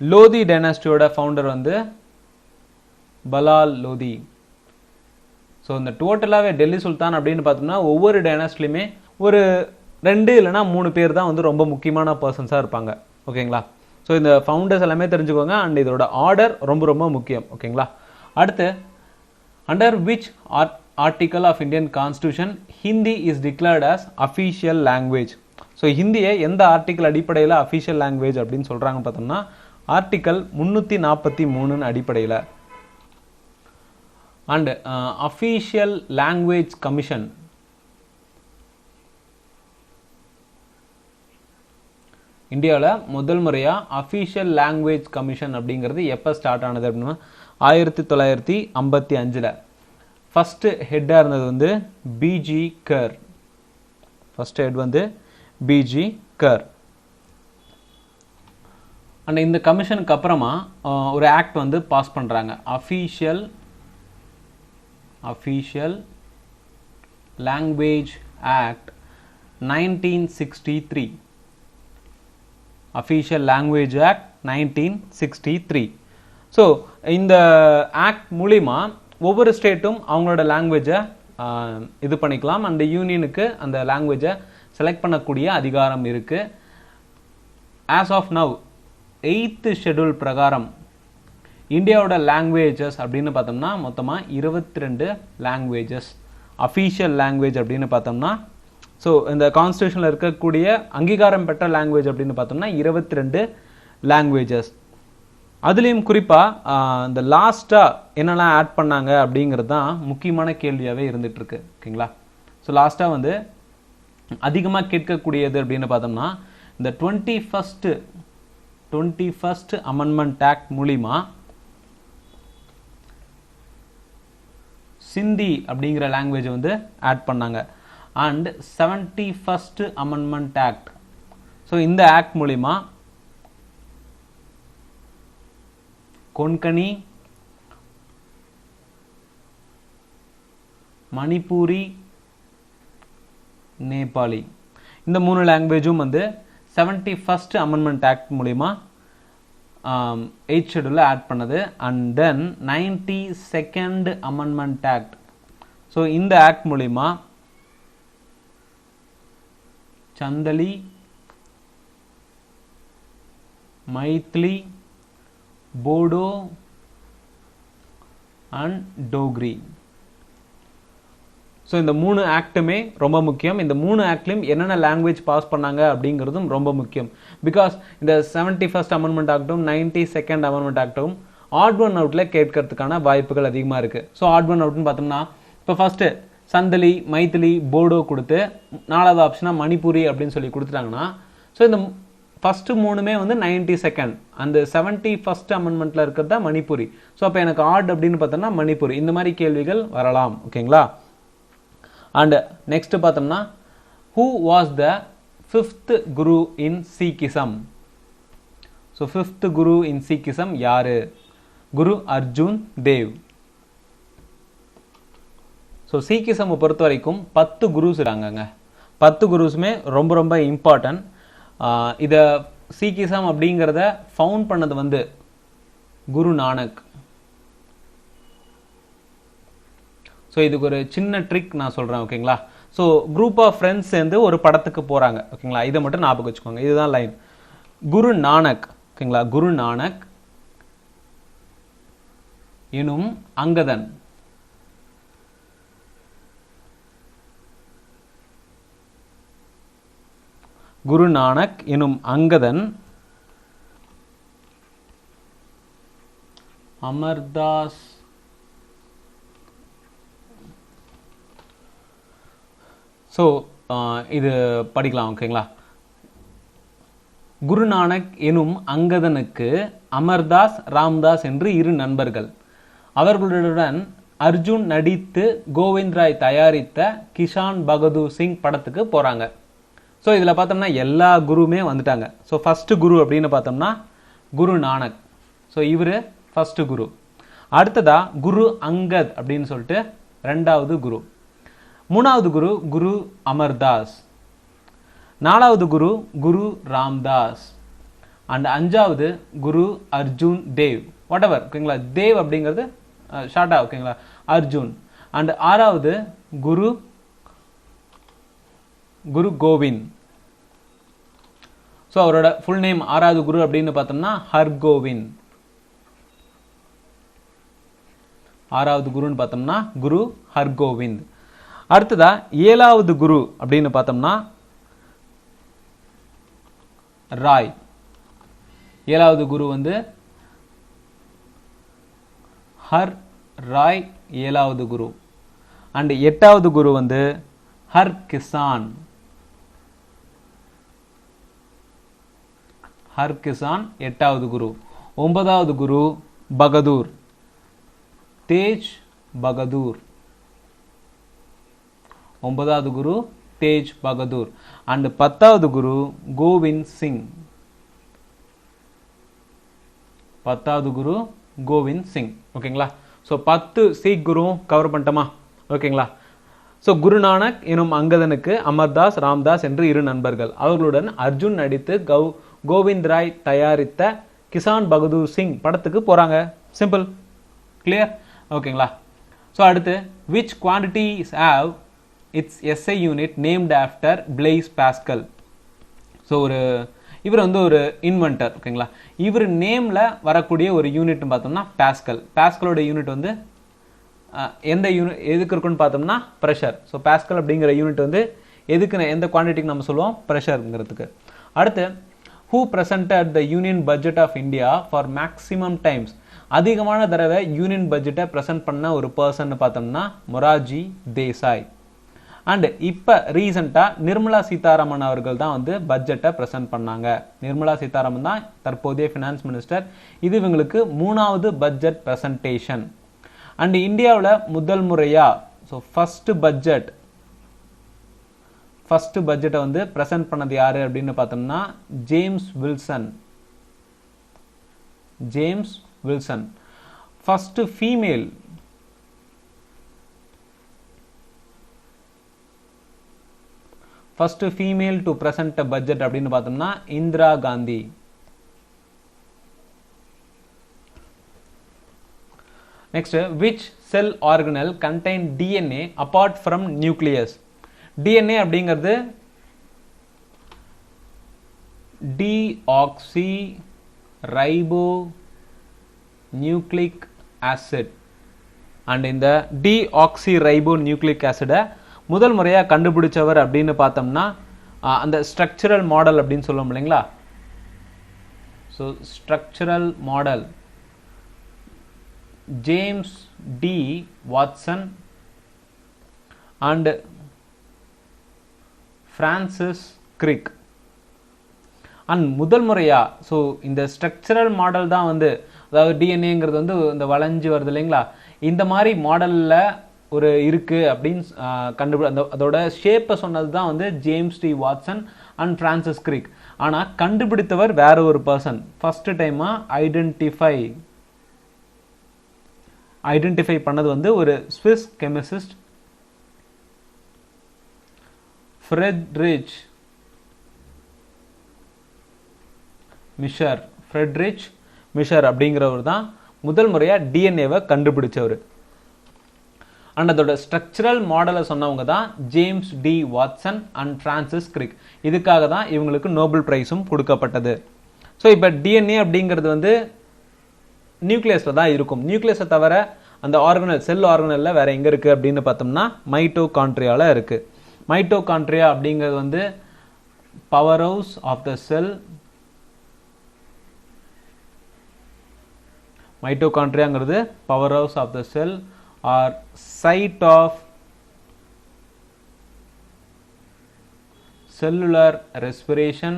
Lodi டைனாஸ்டியோட ஃபவுண்டர் வந்து பலால் லோதி. ஸோ இந்த டோட்டலாகவே டெல்லி சுல்தான் அப்படின்னு பார்த்தோம்னா ஒவ்வொரு டைனாஸ்டிலையுமே ஒரு 2 இல்லைனா 3 பேர் தான் வந்து ரொம்ப முக்கியமான பர்சன்ஸாக இருப்பாங்க. ஓகேங்களா? ஸோ இந்த ஃபவுண்டர்ஸ் எல்லாமே தெரிஞ்சுக்கோங்க. அண்ட் இதோட ஆர்டர் ரொம்ப ரொம்ப முக்கியம். ஓகேங்களா? அடுத்து, under which article of Indian constitution Hindi is declared as official language? So ஹிந்தியை எந்த ஆர்டிக்கல் அடிப்படையில் அஃபீஷியல் லாங்குவேஜ் அப்படின்னு சொல்கிறாங்கன்னு பார்த்தோம்னா ஆர்டிக்கல் 343 அடிப்படையில். அண்ட் அஃபீஷியல் லாங்குவேஜ் கமிஷன் இந்தியாவில் முதல் முறையாக அஃபீஷியல் லாங்குவேஜ் கமிஷன் அப்படிங்கிறது எப்போ ஸ்டார்ட் ஆனது அப்படின்னா 1955. ஃபஸ்ட்டு ஹெட்டாக இருந்தது வந்து பிஜி கர். ஃபஸ்ட் ஹெட் வந்து பிஜி கர். அண்ட் இந்த கமிஷனுக்கு அப்புறமா ஒரு ஆக்ட் வந்து பாஸ் பண்ணுறாங்க. Official language act 1963. Official language act 1963. So இந்த ஆக்ட் மூலிமா ஒவ்வொரு ஸ்டேட்டும் அவங்களோட லாங்குவேஜை இது பண்ணிக்கலாம். அந்த யூனியனுக்கு அந்த லாங்குவேஜை செலக்ட் பண்ணக்கூடிய அதிகாரம் இருக்குது. As of now 8th schedule பிரகாரம் இந்தியாவோட லாங்குவேஜஸ் அப்படின்னு பார்த்தோம்னா மொத்தமாக 22 லாங்குவேஜஸ். அஃபீஷியல் லாங்குவேஜ் அப்படின்னு பார்த்தோம்னா ஸோ இந்த கான்ஸ்டியூஷனில் இருக்கக்கூடிய அங்கீகாரம் பெற்ற லாங்குவேஜ் அப்படின்னு பார்த்தோம்னா 22 லாங்குவேஜஸ். அதுலேயும் குறிப்பாக இந்த லாஸ்ட்டாக என்னெல்லாம் ஆட் பண்ணாங்க அப்படிங்கிறது தான் முக்கியமான கேள்வியாகவே இருந்துகிட்ருக்கு. ஓகேங்களா? ஸோ லாஸ்ட்டாக வந்து அதிகமாக கேட்கக்கூடியது அப்படின்னு பார்த்தோம்னா இந்த 21st அமெண்ட்மெண்ட் ஆக்ட் மூலிமா சிந்தி அப்படிங்கிற லாங்குவேஜ் வந்து ஆட் பண்ணாங்க. And 71st amendment act. So இந்த ஆக்ட் மூலிமா கொன்கனி, மணிப்பூரி, நேபாளி இந்த 3 லாங்குவேஜும் வந்து 71st அமெண்ட்மெண்ட் ஆக்ட் மூலிமா 8th ஷெட்யூலில் ஆட் பண்ணது. And then 92nd amendment act. So இந்த ஆக்ட் மூலிமா சந்தலி, மைத்லி, போடோ அண்ட் டோக்ரி. ஸோ இந்த 3 ஆக்டுமே ரொம்ப முக்கியம். இந்த 3 ஆக்ட்லையும் என்னென்ன லாங்குவேஜ் பாஸ் பண்ணாங்க அப்படிங்கிறதும் ரொம்ப முக்கியம். பிகாஸ் இந்த 71st அமெண்ட்மெண்ட் ஆக்டும் 92nd அமெண்ட்மெண்ட் ஆக்டும் ஆட் ஒன் அவுட்டில் கேட்கறதுக்கான வாய்ப்புகள் அதிகமாக இருக்குது. ஸோ ஆட் ஒன் அவுட்னு பார்த்தோம்னா இப்போ ஃபஸ்ட்டு சந்தலி, மைத்திலி, போடோ கொடுத்து 4வது ஆப்ஷனாக மணிப்பூரி அப்படின்னு சொல்லி கொடுத்துட்டாங்கன்னா ஸோ இந்த ஃபஸ்ட்டு 3மே வந்து 92nd, அந்த 71st அமெண்ட்மெண்ட்டில் இருக்கிறது தான் மணிப்பூரி. ஸோ அப்போ எனக்கு ஆட் அப்படின்னு பார்த்தோம்னா மணிப்பூரி. இந்த மாதிரி கேள்விகள் வரலாம். ஓகேங்களா? அண்ட் நெக்ஸ்ட் பார்த்தோம்னா who was the 5th Guru in Sikhism? So 5th Guru in Sikhism யாரு? குரு அர்ஜுன் தேவ். ஸோ சீக்கிசம் பொறுத்த வரைக்கும் 10 குருஸ் இருக்காங்கங்க. 10 குருஸுமே ரொம்ப ரொம்ப இம்பார்ட்டன்ட். இதை சீக்கிசம் அப்படிங்கிறத ஃபவுண்ட் பண்ணது வந்து குரு நானக். ஸோ இதுக்கு ஒரு சின்ன ட்ரிக் நான் சொல்கிறேன். ஓகேங்களா? ஸோ குரூப் ஆஃப் ஃப்ரெண்ட்ஸ் சேர்ந்து ஒரு படத்துக்கு போகிறாங்க. ஓகேங்களா? இதை மட்டும் ஞாபகம் வச்சுக்கோங்க. இதுதான் லைன். குரு நானக். ஓகேங்களா? குரு நானக் எனும் அங்கதன் குரு நானக் எனும் அங்கதன் அமர்தாஸ் ஸோ இது படிக்கலாம். ஓகேங்களா? குருநானக் எனும் அங்கதனுக்கு அமர்தாஸ், ராம்தாஸ் என்று 2 நண்பர்கள். அவர்களுடன் அர்ஜுன் நடித்து கோவிந்த் ராய் தயாரித்த கிஷான் பகதூர் சிங் படத்துக்கு போகிறாங்க. ஸோ இதில் பார்த்தோம்னா எல்லா குருவுமே வந்துட்டாங்க. ஸோ ஃபஸ்ட்டு குரு அப்படின்னு பார்த்தோம்னா குரு நானக். ஸோ இவர் ஃபஸ்ட்டு குரு. அடுத்ததா குரு அங்கத் அப்படின்னு சொல்லிட்டு 2வது குரு. 3வது குரு குரு அமர்தாஸ். 4வது குரு குரு ராம்தாஸ். அண்ட் 5வது குரு அர்ஜுன் தேவ். What ever. ஓகேங்களா? தேவ் அப்படிங்கிறது ஷார்ட்டா. ஓகேங்களா? அர்ஜுன். அண்ட் 6வது குரு குரு கோவிந்த். ஸோ அவரோட ஃபுல் நேம் 6வது குரு அப்படின்னு பார்த்தோம்னா ஹர்கோவிந்த். 6வது குருன்னு பார்த்தோம்னா குரு ஹர்கோவிந்த். அடுத்ததா 7வது குரு அப்படின்னு பார்த்தோம்னா ராய். 7வது குரு வந்து ஹர் ராய் 7வது குரு. அண்ட் 8வது குரு வந்து ஹர் கிசான். ஹர்கிசான் 8வது குரு. 9வது குரு பகதூர், தேஜ் பகதூர். 9வது குரு தேஜ் பகதூர். அண்ட் 10வது குரு கோவிந்த் சிங். 10வது குரு கோவிந்த் சிங். ஓகேங்களா? ஸோ 10 சீக் குருவும் கவர் பண்ணிட்டோமா? ஓகேங்களா? ஸோ குருநானக் எனும் அங்கதனுக்கு அமர்தாஸ், ராம்தாஸ் என்று 2 நண்பர்கள். அவர்களுடன் அர்ஜுன் நடித்து கோவிந்த் ராய் தயாரித்த கிசான் பகதூர் சிங் படத்துக்கு போறாங்க. Simple, clear? ஓகேங்களா? ஸோ அடுத்து, which quantities have its SI unit named after Blaise Pascal? So இவர் வந்து ஒரு இன்வென்டர். ஓகேங்களா? இவர் நேம்ல வரக்கூடிய ஒரு யூனிட்னு பார்த்தோம்னா பாஸ்கல். பாஸ்கலோட யூனிட் வந்து எந்த யூனிட் எதுக்கு இருக்குன்னு பார்த்தோம்னா ப்ரெஷர். ஸோ பாஸ்கல் அப்படிங்கிற யூனிட் வந்து எதுக்கு, எந்த குவான்டிட்டிக்கு நம்ம சொல்லுவோம்? ப்ரெஷருங்கிறதுக்கு. அடுத்து, who presented the union budget of India for maximum times? அதிகமான தடவை யூனியன் பட்ஜெட்டை ப்ரெசென்ட் பண்ண ஒரு பர்சன் பார்த்தோம்னா மொரார்ஜி தேசாய். அண்ட் இப்போ ரீசெண்டாக நிர்மலா சீதாராமன் அவர்கள் தான் வந்து பட்ஜெட்டை ப்ரெசென்ட் பண்ணாங்க. நிர்மலா சீதாராமன் தான் தற்போதைய ஃபினான்ஸ் மினிஸ்டர். இது இவங்களுக்கு 3வது பட்ஜெட் ப்ரெசன்டேஷன். அண்ட் இந்தியாவில் முதல் முறையா ஃபர்ஸ்ட் பட்ஜெட்டை வந்து ப்ரெசென்ட் பண்ணது யாரு அப்படின்னு பார்த்தோம்னா James Wilson. First female to present budget அப்படின்னு பார்த்தோம்னா Indira Gandhi. Next, which cell organelle contain DNA apart from nucleus? DNA அப்படிங்கிறது deoxy ribonucleic acid. அண்ட் இந்த deoxy ribonucleic acid முதல் முறையாக கண்டுபிடிச்சவர் அப்படின்னு பார்த்தோம்னா அந்த ஸ்ட்ரக்சரல் மாடல் அப்படின்னு சொல்லுவோம் இல்லைங்களா? So structural model James D Watson and Francis Crick. And முதல் முறையா ஸோ இந்த ஸ்ட்ரக்சரல் மாடல் தான் வந்து, அதாவது டிஎன்ஏங்கிறது வந்து இந்த வளைஞ்சு வருது இல்லைங்களா, இந்த மாதிரி மாடலில் ஒரு இருக்கு அப்படின்னு அதோட ஷேப்பை சொன்னது தான் வந்து James D Watson and Francis Crick. ஆனால் கண்டுபிடித்தவர் வேற ஒரு பர்சன். ஃபர்ஸ்ட் டைமா ஐடென்டிஃபை பண்ணது வந்து ஒரு ஸ்விஸ் கெமிசிஸ்ட் ஃப்ரெட்ரிச் மிஷர் அப்படிங்கிறவர் தான் முதல் முறையா டிஎன்ஏவை கண்டுபிடிச்சவர். அண்ட் அதோட ஸ்ட்ரக்சரல் மாடலை சொன்னவங்க தான் James D Watson and Francis Crick. இதுக்காக தான் இவங்களுக்கு நோபல் பிரைஸும் கொடுக்கப்பட்டது. ஸோ இப்போ டிஎன்ஏ அப்படிங்கிறது வந்து நியூக்ளியஸில் தான் இருக்கும். நியூக்ளியஸை தவிர அந்த செல் ஆர்கனல்ல வேற எங்கே இருக்குது அப்படின்னு பார்த்தோம்னா மைட்டோகாண்ட்ரியாவில் இருக்குது. மைட்டோகாண்ட்ரியா அப்படிங்கிறது வந்து power house of the cell. மைட்டோகாண்ட்ரியாங்கிறது power house of the cell or site of cellular respiration.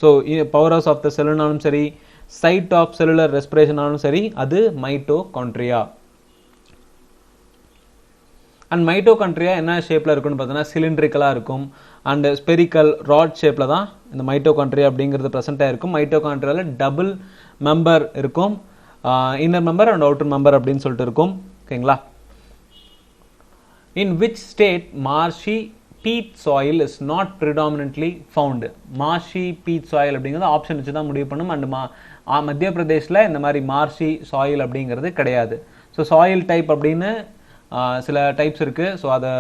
So power house of the cell நாலும் சரி, site of cellular respiration நாலும் சரி, அது மைட்டோகாண்ட்ரியா. அண்ட் மைட்டோகாண்ட்ரியா என்ன ஷேப்ல இருக்குன்னு பார்த்தோன்னா சிலிண்ட்ரிக்கலா இருக்கும். அண்ட் ஸ்பெரிக்கல் ராட் ஷேப்ல தான் இந்த மைட்டோகாண்ட்ரியா அப்படிங்கிறது ப்ரெசென்ட் ஆயிருக்கும். மைட்டோகாண்ட்ரியால டபுள் மெம்பர் இருக்கும், inner member and outer member அப்படின்னு சொல்லிட்டு இருக்கும். ஓகேங்களா? In which state marshy peat soil is not predominantly found? Marshy peat soil அப்படிங்கிறது ஆப்ஷன் வச்சு தான் முடிவு பண்ணும். அண்ட் மத்திய பிரதேஷில் இந்த மாதிரி மார்ஷி சாயில் அப்படிங்கிறது கிடையாது. ஸோ சாயில் டைப் அப்படின்னு சில டைப்ஸ் இருக்கு. ஸோ அதை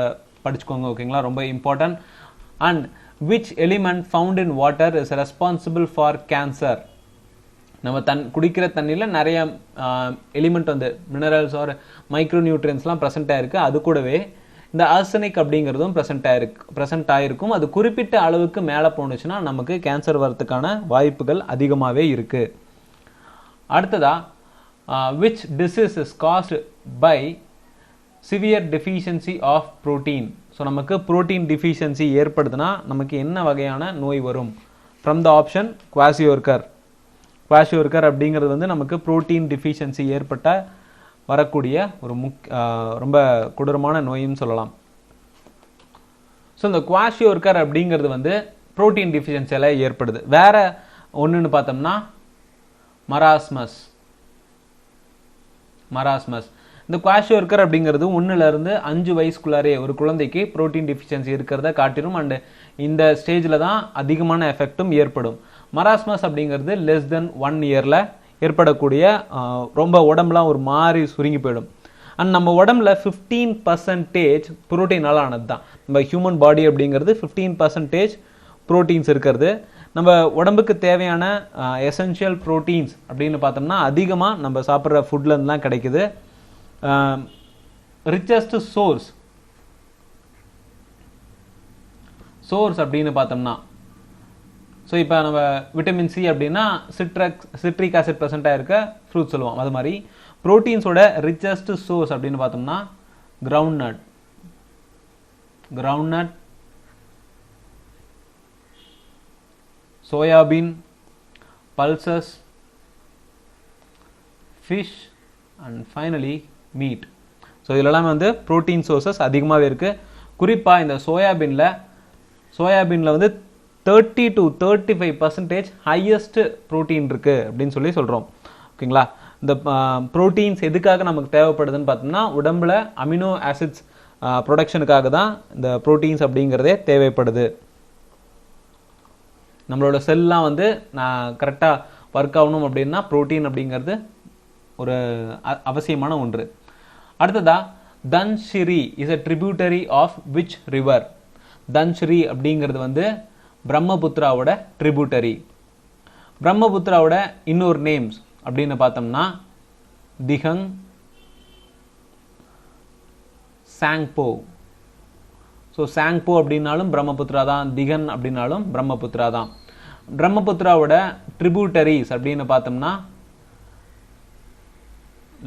படிச்சுக்கோங்க. ஓகேங்களா? ரொம்ப important. And which element found in water is responsible for cancer? நம்ம குடிக்கிற தண்ணியில் நிறைய எலிமெண்ட் வந்து மினரல்ஸ் ஆர் மைக்ரோ நியூட்ரியன்ஸ்லாம் ப்ரெசென்ட் ஆயிருக்கு. அது கூடவே இந்த ஆர்சனிக் அப்படிங்கிறதும் ப்ரெசென்ட் ஆயிருக்கும். அது குறிப்பிட்ட அளவுக்கு மேலே போணுச்சுன்னா நமக்கு கேன்சர் வரதுக்கான வாய்ப்புகள் அதிகமாகவே இருக்கு. அடுத்ததா, which disease is caused by severe deficiency of protein? So நமக்கு புரோட்டீன் டிஃபிஷியன்சி ஏற்படுதுன்னா நமக்கு என்ன வகையான நோய் வரும்? From the option kwashiorkor. Kwashiorkor அப்படிங்கிறது வந்து நமக்கு புரோட்டீன் டிஃபிஷியன்சி ஏற்பட்ட வரக்கூடிய ஒரு ரொம்ப கொடூரமான நோயின்னு சொல்லலாம். ஸோ இந்த குவாஷியோர்கர் அப்படிங்கிறது வந்து புரோட்டீன் டிஃபிஷியன்சியால் ஏற்படுது. வேற ஒன்றுன்னு பார்த்தோம்னா மராஸ்மஸ். இந்த குவாஷியோர்கர் அப்படிங்கிறது 1லேருந்து 5 வயசுக்குள்ளாரே ஒரு குழந்தைக்கு புரோட்டீன் டிஃபிஷியன்சி இருக்கிறத காட்டிடும். அண்ட் இந்த ஸ்டேஜில் தான் அதிகமான எஃபெக்டும் ஏற்படும். மராஸ்மஸ் அப்படிங்கிறது லெஸ் தென் 1 இயரில் ஏற்படக்கூடிய ரொம்ப உடம்புலாம் ஒரு மாதிரி சுருங்கி போயிடும். அண்ட் நம்ம உடம்புல 15% புரோட்டீனால் ஆனது தான். நம்ம ஹியூமன் பாடி அப்படிங்கிறது 15% புரோட்டீன்ஸ் இருக்கிறது. நம்ம உடம்புக்கு தேவையான எசென்ஷியல் புரோட்டீன்ஸ் அப்படின்னு பார்த்தோம்னா அதிகமாக நம்ம சாப்பிட்ற ஃபுட்லேருந்துலாம் கிடைக்குது. ரிச்சஸ்ட் சோர்ஸ் அப்படின்னு பார்த்தோம்னா, ஸோ இப்போ நம்ம விட்டமின் சி அப்படின்னா சிட்ரிக் ஆசிட் ப்ரெசென்ட்டாக இருக்க ஃப்ரூட் சொல்லுவோம். அது மாதிரி புரோட்டீன்ஸோட ரிச்சஸ்ட் சோர்ஸ் அப்படின்னு பார்த்தோம்னா groundnut, soybean, pulses, fish and finally meet. So இதெல்லாம் வந்து ப்ரோட்டீன் சோர்சஸ் அதிகமாகவே இருக்குது. குறிப்பாக இந்த சோயாபீனில் வந்து 30 to 35% ஹையஸ்ட் ப்ரோட்டீன் இருக்குது அப்படின்னு சொல்கிறோம். ஓகேங்களா? இந்த ப்ரோட்டீன்ஸ் எதுக்காக நமக்கு தேவைப்படுதுன்னு பார்த்தோம்னா உடம்புல அமினோ ஆசிட்ஸ் ப்ரொடக்ஷனுக்காக தான் இந்த ப்ரோட்டீன்ஸ் அப்படிங்கிறதே தேவைப்படுது. நம்மளோட செல்லாம் வந்து கரெக்டாக ஒர்க் ஆகணும் அப்படின்னா ப்ரோட்டீன் அப்படிங்கிறது ஒரு அவசியமான ஒன்று. அடுத்ததா Dhansiri is a tributary of which river? Dhansiri அப்படிங்கிறது வந்து பிரம்மபுத்திராவோட ட்ரிபியூட்டரி. பிரம்மபுத்திராவோட இன்னொரு நேம்ஸ் அப்படின்னு பார்த்தோம்னா திஹங், சாங்போ. ஸோ சாங்போ அப்படின்னாலும் பிரம்மபுத்திரா தான், திகன் அப்படின்னாலும் பிரம்மபுத்திரா தான். பிரம்மபுத்திராவோட ட்ரிபியூட்டரிஸ் அப்படின்னு பார்த்தோம்னா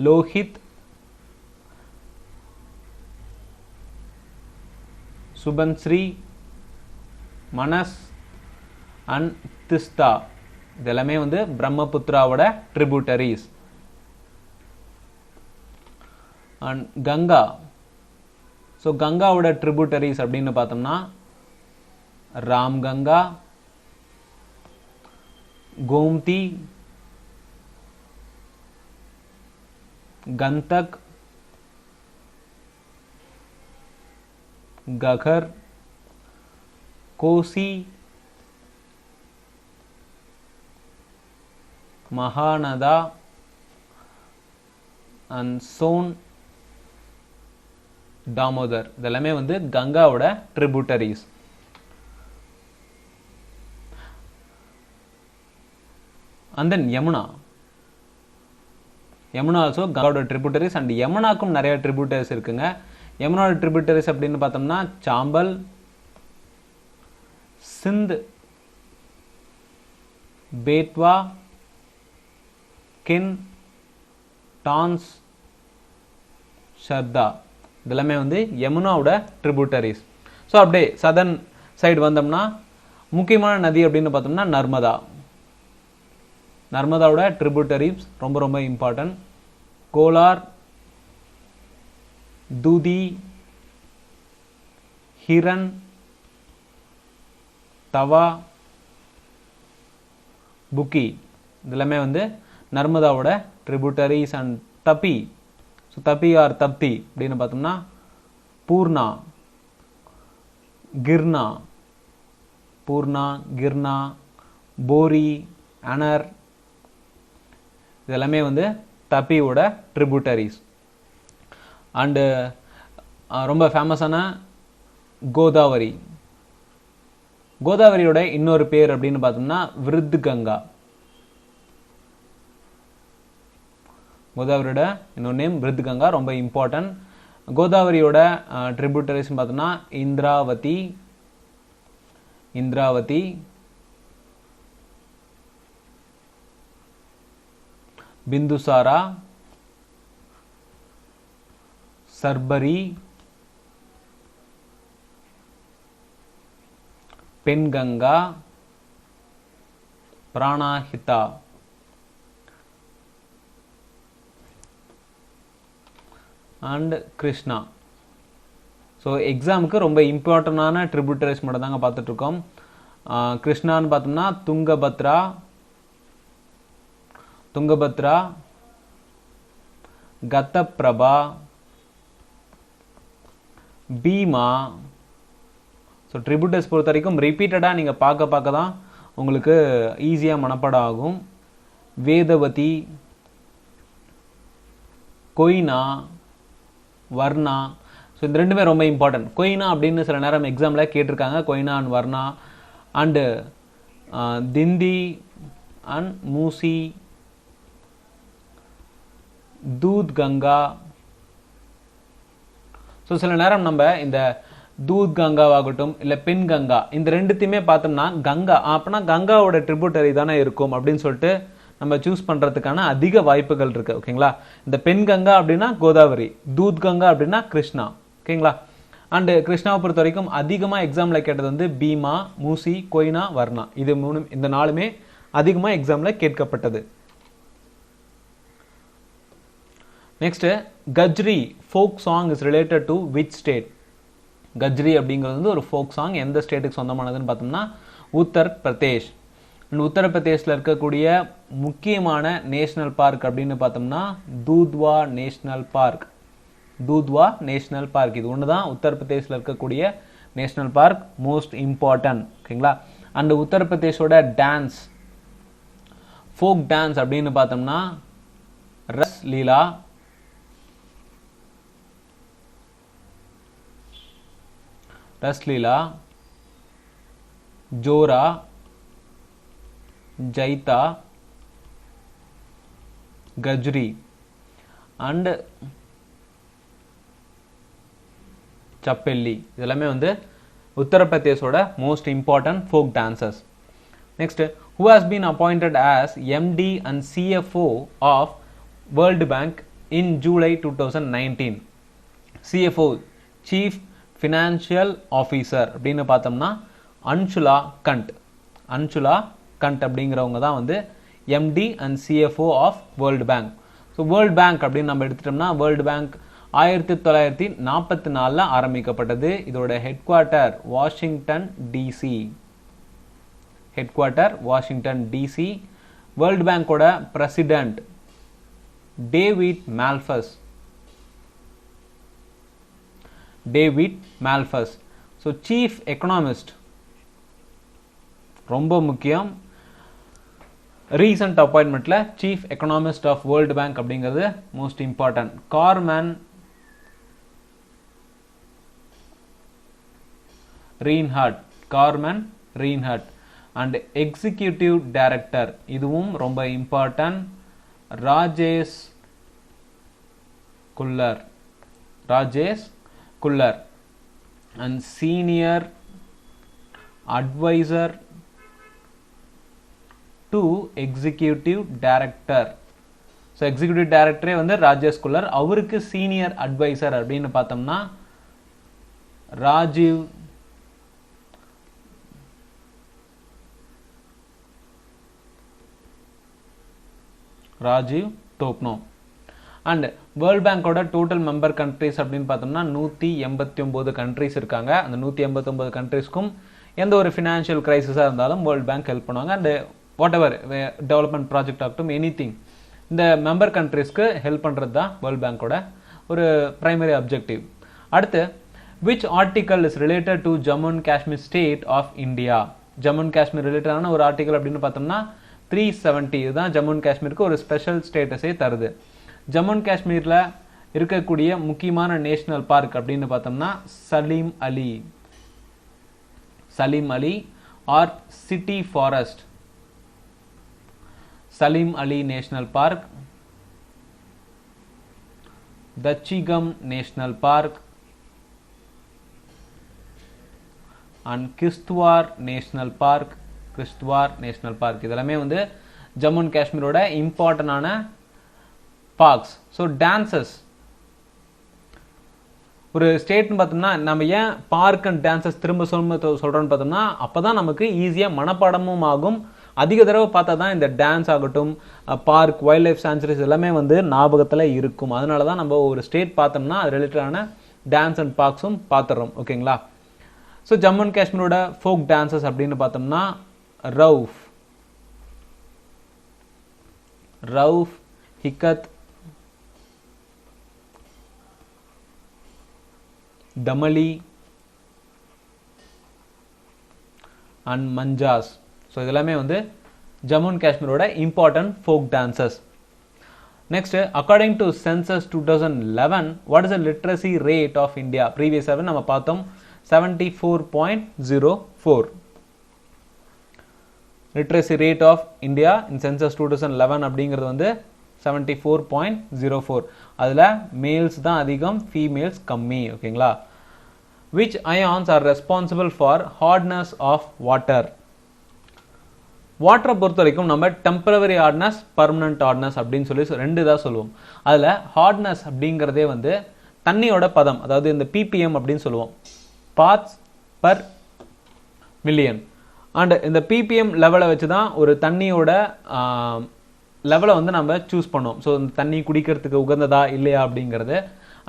லோஹித், சுபன்ஸ்ரீ, மனஸ் அண்ட் திஸ்தா. இதெல்லாமே வந்து பிரம்மபுத்திராவோட ட்ரிபியூட்டரிஸ். அண்ட் கங்கா. ஸோ கங்காவோட ட்ரிபியூட்டரிஸ் அப்படின்னு பார்த்தோம்னா ராம்கங்கா, கோம்தி, கந்தக், ககர், கோசி, மகாநதா அண்ட் சோன், தாமோதர். இதெல்லாமே வந்து கங்காவோட tributaries. And then Yamuna also கங்காவோட ட்ரிபியூட்டரிஸ். அண்ட் யமுனாக்கும் நிறைய ட்ரிபியூட்டரிஸ் இருக்குங்க. யமுனாவோட ட்ரிபியூட்டரிஸ் அப்படின்னு பார்த்தோம்னா சாம்பல், சிந்த், பேட்வா, கின், டான்ஸ், ஷர்தா. இதெல்லாமே வந்து யமுனாவோட ட்ரிபியூட்டரிஸ். ஸோ அப்படியே சதர்ன் சைடு வந்தோம்னா முக்கியமான நதி அப்படின்னு பார்த்தோம்னா நர்மதாவோட ட்ரிபியூட்டரிஸ் ரொம்ப ரொம்ப இம்பார்ட்டன்ட். கோலார், துதி, ஹிரன், தவா, புக்கி. இதெல்லாமே வந்து நர்மதாவோட ட்ரிபியூட்டரிஸ். அண்ட் தப்பி. ஸோ தப்பி ஆர் தப்தி அப்படின்னு பார்த்தோம்னா பூர்ணா, கிர்னா, போரி, அனர். இதெல்லாமே வந்து தப்பியோட ட்ரிபியூட்டரிஸ். அண்டு ரொம்ப ஃபேமஸான கோதாவரியோட இன்னொரு பேர் அப்படின்னு பார்த்தோம்னா விருத் கங்கா. கோதாவரியோட இன்னொரு நேம் விருத் கங்கா, ரொம்ப இம்பார்ட்டன்ட். கோதாவரியோட ட்ரிபியூட்டரிஸ் பார்த்தோம்னா இந்திராவதி, பிந்துசாரா, சர்பரி, பென்கங்கா, பிராணஹிதா அண்ட் கிருஷ்ணா. ஸோ எக்ஸாமுக்கு ரொம்ப இம்பார்ட்டண்டான ட்ரிபியூட்டரிஸ் மட்டும் தாங்க பார்த்துட்டு இருக்கோம். கிருஷ்ணான்னு பார்த்தோம்னா துங்கபத்ரா, கத்தப்பிரபா, பீமா. ஸோ ட்ரிபியூட்டர்ஸ் பொறுத்த வரைக்கும் ரிப்பீட்டடாக நீங்கள் பார்க்க தான் உங்களுக்கு ஈஸியாக மனப்பாடம் ஆகும். வேதவதி, கொய்னா, வர்ணா. ஸோ இந்த ரெண்டுமே ரொம்ப இம்பார்ட்டன்ட். கொய்னா அப்படின்னு சில நேரம் எக்ஸாமில் கேட்டிருக்காங்க. Koyna and Warna and Dindi and Musi, Dudh Ganga. So சில நேரம் நம்ம இந்த தூத் கங்காவாகட்டும் இல்லை பெண் கங்கா இந்த ரெண்டுத்தையுமே பார்த்தோம்னா கங்கா அப்படின்னா கங்காவோட ட்ரிபியூட்டரி தானே இருக்கும் அப்படின்னு சொல்லிட்டு நம்ம சூஸ் பண்ணுறதுக்கான அதிக வாய்ப்புகள் இருக்கு. ஓகேங்களா. இந்த பெண் கங்கா அப்படின்னா கோதாவரி, தூத் கங்கா அப்படின்னா கிருஷ்ணா. ஓகேங்களா. அண்டு கிருஷ்ணாவை பொறுத்த வரைக்கும் அதிகமாக எக்ஸாமில் கேட்டது வந்து பீமா, மூசி, கொய்னா, வர்ணா. இந்த நாலுமே அதிகமாக எக்ஸாமில் கேட்கப்பட்டது. Next, kajri folk song is related to which state? Kajri அப்படிங்கிறது வந்து ஒரு ஃபோக் சாங் எந்த ஸ்டேட்டுக்கு சொந்தமானதுன்னு பார்த்தோம்னா உத்தரப்பிரதேஷ். அண்ட் உத்தரப்பிரதேஷில் இருக்கக்கூடிய முக்கியமான நேஷனல் பார்க் அப்படின்னு பார்த்தோம்னா தூத்வா நேஷனல் பார்க். இது ஒன்று தான் உத்தரப்பிரதேஷில் இருக்கக்கூடிய நேஷனல் பார்க், மோஸ்ட் இம்பார்ட்டன்ட். ஓகேங்களா. அண்ட் உத்தரப்பிரதேஷோட டான்ஸ், ஃபோக் டான்ஸ் அப்படின்னு பார்த்தோம்னா ரஸ்லீலா, ஜோரா, ஜைதா, கஜ்ரி அண்ட் சப்பெல்லி. இதெல்லாமே வந்து உத்தரப்பிரதேஷோட most important folk dancers. Next, who has been appointed as MD and CFO of World Bank in July 2019? CFO, Chief Financial Officer அப்படின்னு பார்த்தோம்னா அன்சுலா கண்ட் அப்படிங்கிறவங்க தான் வந்து MD and CFO of world bank. So world bank அப்படின்னு நம்ம எடுத்துட்டோம்னா world bank 1944 ஆரம்பிக்கப்பட்டது. இதோட headquarter Washington DC. World பேங்கோட president David Malpass. So chief economist ரொம்ப முக்கியம். ரீசன்ட் அப்பாயின்மெண்ட்ல chief economist of world bank அப்படிங்கிறது most important Carmen Reinhart. And executive director இதுவும் ரொம்ப important Rajesh Khullar. And senior advisor to executive director. So executive டைரக்டரே வந்து ராஜேஷ் குல்லர். அவருக்கு சீனியர் அட்வைசர் அப்படின்னு பார்த்தோம்னா ராஜீவ் டோப்னோ. அண்ட் வேர்ல்ட் பேங்கோட டோட்டல் மெம்பர் கண்ட்ரிஸ் அப்படின்னு பார்த்தோம்னா 189 கண்ட்ரிஸ் இருக்காங்க. அந்த 189 கண்ட்ரிஸ்க்கும் எந்த ஒரு ஃபினான்ஷியல் கிரைசிஸாக இருந்தாலும் வேர்ல்ட் பேங்க் ஹெல்ப் பண்ணுவாங்க. And whatever development project ஆகட்டும் எனிதிங் இந்த மெம்பர் கண்ட்ரிஸ்க்கு ஹெல்ப் பண்ணுறது தான் வேர்ல்ட் பேங்கோட ஒரு பிரைமரி அப்ஜெக்டிவ். அடுத்து, which article is related to Jammu and Kashmir state of India? Jammu and Kashmir ரிலேட்டடான ஒரு ஆர்டிகல் அப்படின்னு பார்த்தோம்னா 370. இதுதான் ஜம்மு அண்ட் காஷ்மீருக்கு ஒரு ஸ்பெஷல் ஸ்டேட்டஸே தருது. ஜம்மு அண்ட் காஷ்மீரில் இருக்கக்கூடிய முக்கியமான நேஷனல் பார்க் அப்படின்னு பார்த்தோம்னா Salim Ali or city forest. Salim Ali national park, Dachigam national park and Kishtwar national park. இதெல்லாமே வந்து ஜம்மு அண்ட் காஷ்மீரோட இம்பார்ட்டன்டான பார்க்ஸ். ஸோ டான்சஸ், ஒரு ஸ்டேட்னு பார்த்தோம்னா நம்ம ஏன் பார்க் அண்ட் டான்சஸ் திரும்ப சொல்கிறோன்னு பார்த்தோம்னா அப்போ தான் நமக்கு ஈஸியாக மனப்பாடமும் ஆகும். அதிக தடவை பார்த்தா தான் இந்த டான்ஸ் ஆகட்டும், பார்க், வைல்ட் லைஃப் சான்ச்சுரிஸ் எல்லாமே வந்து ஞாபகத்தில் இருக்கும். அதனால தான் நம்ம ஒரு ஸ்டேட் பார்த்தோம்னா அது ரிலேட்டடான டான்ஸ் அண்ட் பார்க்ஸும் பார்த்துடுறோம். ஓகேங்களா? ஸோ ஜம்மு அண்ட் காஷ்மீரோட ஃபோக் டான்சஸ் அப்படின்னு பார்த்தோம்னா ரவுஃப், ஹிக்கத், தமலி அண்ட் மஞ்சாஸ். ஸோ இதெல்லாமே வந்து ஜம்மு அண்ட் காஷ்மீரோட important folk dances. Next, according to census 2011, what is the literacy rate of India? ப்ரீவியஸாகவே நம்ம பார்த்தோம் 74.04. Literacy rate of India in census 2011 அப்படிங்கிறது வந்து 74.04. அதில் மேல்ஸ் தான் அதிகம், ஃபீமேல்ஸ் கம்மி. ஓகேங்களா? Which ions are responsible for hardness of water? வாட்டரை பொறுத்த வரைக்கும் நம்ம டெம்பரவரி ஹார்ட்னஸ், பர்மனன்ட் ஹார்ட்னஸ் அப்படின்னு சொல்லி ரெண்டு தான் சொல்லுவோம். அதில் ஹார்ட்னஸ் அப்படிங்கிறதே வந்து தண்ணியோட பதம், அதாவது இந்த ppm அப்படின்னு சொல்லுவோம், பார்ட்ஸ் பர் மில்லியன். அண்ட் இந்த ppm லெவலை வச்சு தான் ஒரு தண்ணியோட லெவலை வந்து நம்ம சூஸ் பண்ணுவோம். ஸோ இந்த தண்ணி குடிக்கிறதுக்கு உகந்ததா இல்லையா அப்படிங்கிறது.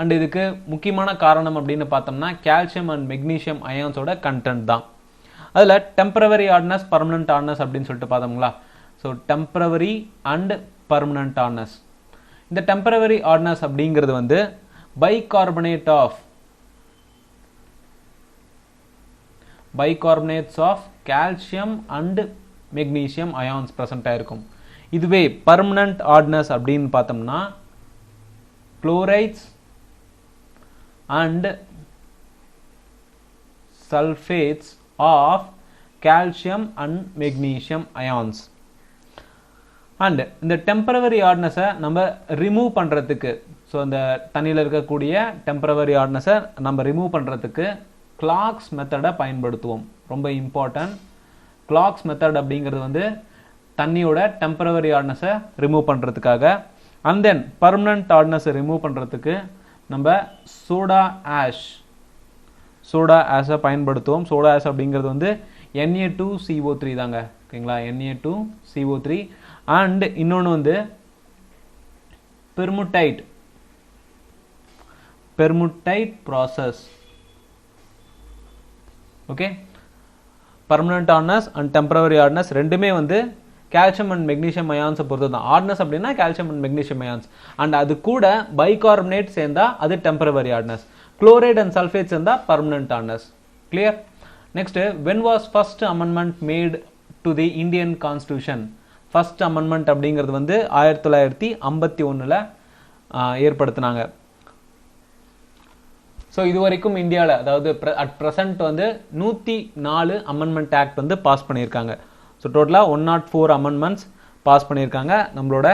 அண்ட் இதுக்கு முக்கியமான காரணம் அப்படின்னு பார்த்தோம்னா கால்சியம் அண்ட் மெக்னீஷியம் அயான்ஸோட கண்டென்ட் தான். அதில் டெம்பரவரி ஹார்ட்னஸ், பர்மனன்ட் ஹார்ட்னஸ் அப்படின்னு சொல்லிட்டு பார்த்தோம்ங்களா. So temporary and permanent hardness. இந்த டெம்பரவரி ஹார்ட்னஸ் அப்படிங்கிறது வந்து bicarbonates of calcium and magnesium ions present ஆயிருக்கும். இதுவே பர்மனன்ட் ஹார்ட்னஸ் அப்படின்னு பார்த்தோம்னா chlorides and sulfates of calcium and magnesium ions. And இந்த டெம்பரவரி ஹார்ட்னஸை நம்ம ரிமூவ் பண்ணுறதுக்கு, ஸோ இந்த தண்ணியில் இருக்கக்கூடிய டெம்பரவரி ஹார்ட்னஸை நம்ம ரிமூவ் பண்ணுறதுக்கு கிளாக்ஸ் மெத்தடை பயன்படுத்துவோம். ரொம்ப இம்பார்ட்டன்ட். கிளாக்ஸ் மெத்தட் அப்படிங்கிறது வந்து தண்ணியோட டெம்பரவரி ஹார்ட்னஸை ரிமூவ் பண்ணுறதுக்காக. அண்ட் தென் பர்மனன்ட் ஹார்ட்னஸை ரிமூவ் பண்ணுறதுக்கு நம்ம சோடா ஆஷை பயன்படுத்துவோம். சோடா ஆஷ் அப்படிங்கிறது வந்து Na2CO3 தாங்க. ஓகேங்களா? Na2CO3. அண்ட் இன்னொன்று வந்து permutit process. Okay, permanent hardness and temporary hardness ரெண்டுமே வந்து கால்சியம் அண்ட் மெக்னீஷியம் அயான்ஸை பொறுத்து தான். ஹார்ட்னஸ் அப்படின்னா calcium and magnesium ions. And அது கூட பைகார்பனேட் சேர்ந்தா அது temporary hardness, chloride and sulphate சேர்ந்தா permanent hardness. Clear? Next, when was first amendment made to the Indian Constitution? First amendment அப்படிங்கிறது வந்து 1951 ஏற்படுத்தினாங்க. ஸோ இது வரைக்கும் இந்தியாவில், அதாவது அட் ப்ரெசன்ட் வந்து 104 அமெண்ட்மெண்ட் ஆக்ட் வந்து பாஸ் பண்ணியிருக்காங்க. ஸோ டோட்டலாக 104 அமெண்ட்மெண்ட்ஸ் பாஸ் பண்ணியிருக்காங்க நம்மளோட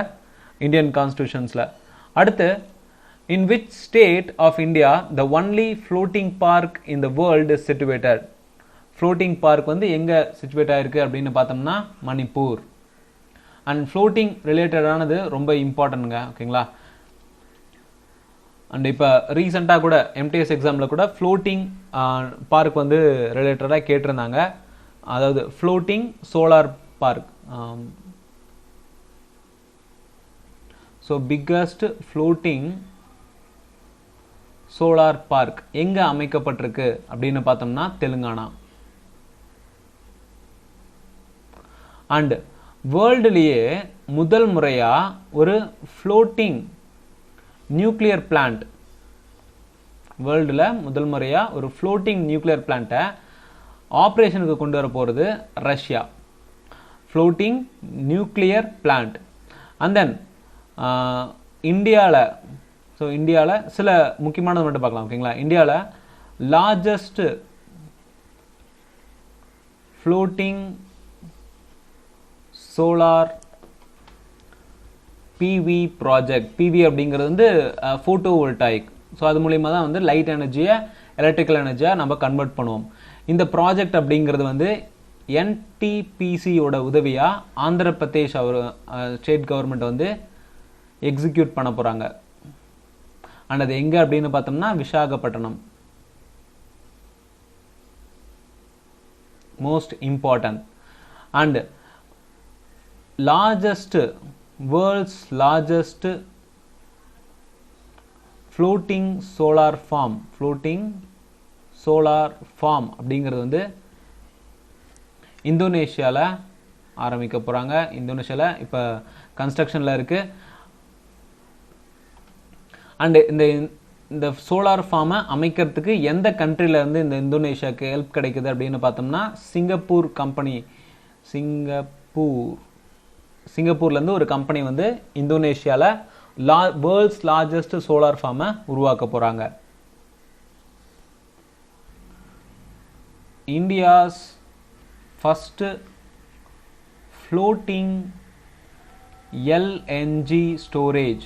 இந்தியன் கான்ஸ்டியூஷன்ஸில். அடுத்து, in which state of India the only floating park in the world is situated? Floating park வந்து எங்கே சிச்சுவேட் ஆகிருக்கு அப்படின்னு பார்த்தோம்னா மணிப்பூர். அண்ட் ஃப்ளோட்டிங் ரிலேட்டடானது ரொம்ப இம்பார்ட்டன்ட்ங்க. ஓகேங்களா? அண்ட் இப்போ ரீசெண்டாக கூட MTS எக்ஸாமில் கூட ஃப்ளோட்டிங் பார்க் வந்து ரிலேட்டடாக கேட்டிருந்தாங்க. அதாவது floating solar park. So biggest floating solar park எங்கே அமைக்கப்பட்டிருக்கு அப்படின்னு பார்த்தோம்னா தெலுங்கானா. அண்ட் வேர்ல்டுலேயே முதல் முறையாக ஒரு ஃப்ளோட்டிங் நியூக்ளியர் பிளான்ட், வேர்ல்டில் முதல் முறையாக ஒரு ஃப்ளோட்டிங் நியூக்ளியர் பிளான்ட்டை ஆப்ரேஷனுக்கு கொண்டு வர போகிறது Russia. Floating nuclear plant. And then இந்தியாவில், ஸோ இந்தியாவில் சில முக்கியமானது மட்டும் பார்க்கலாம். ஓகேங்களா? இந்தியாவில் largest floating solar PV project. PV அப்படிங்கிறது வந்து ஃபோட்டோ வோல்டாயிக். ஸோ அது மூலிமா தான் வந்து லைட் எனர்ஜியை எலக்ட்ரிக்கல் எனர்ஜியாக நம்ம கன்வெர்ட் பண்ணுவோம். இந்த ப்ராஜெக்ட் அப்படிங்கிறது வந்து NTPCயோட உதவியாக ஆந்திர பிரதேஷ் ஸ்டேட் கவர்மெண்ட் வந்து எக்ஸிக்யூட் பண்ண போகிறாங்க. அண்ட் அது எங்கே அப்படின்னு பார்த்தோம்னா Visakhapatnam. Most important. And world's largest floating solar farm அப்படிங்கிறது வந்து இந்தோனேஷியாவில் ஆரம்பிக்க போகிறாங்க. இந்தோனேஷியாவில் இப்போ கன்ஸ்ட்ரக்ஷனில் இருக்குது. அண்டு இந்த சோலார் ஃபார்மை அமைக்கிறதுக்கு எந்த கண்ட்ரிலேருந்து இந்த இந்தோனேஷியாவுக்கு ஹெல்ப் கிடைக்குது அப்படின்னு பார்த்தோம்னா சிங்கப்பூர்லேருந்து ஒரு கம்பெனி வந்து இந்தோனேஷியாவில் வேர்ல்ட்ஸ் லார்ஜஸ்ட் சோலார் ஃபார்மை உருவாக்க போகிறாங்க. India's first floating LNG storage.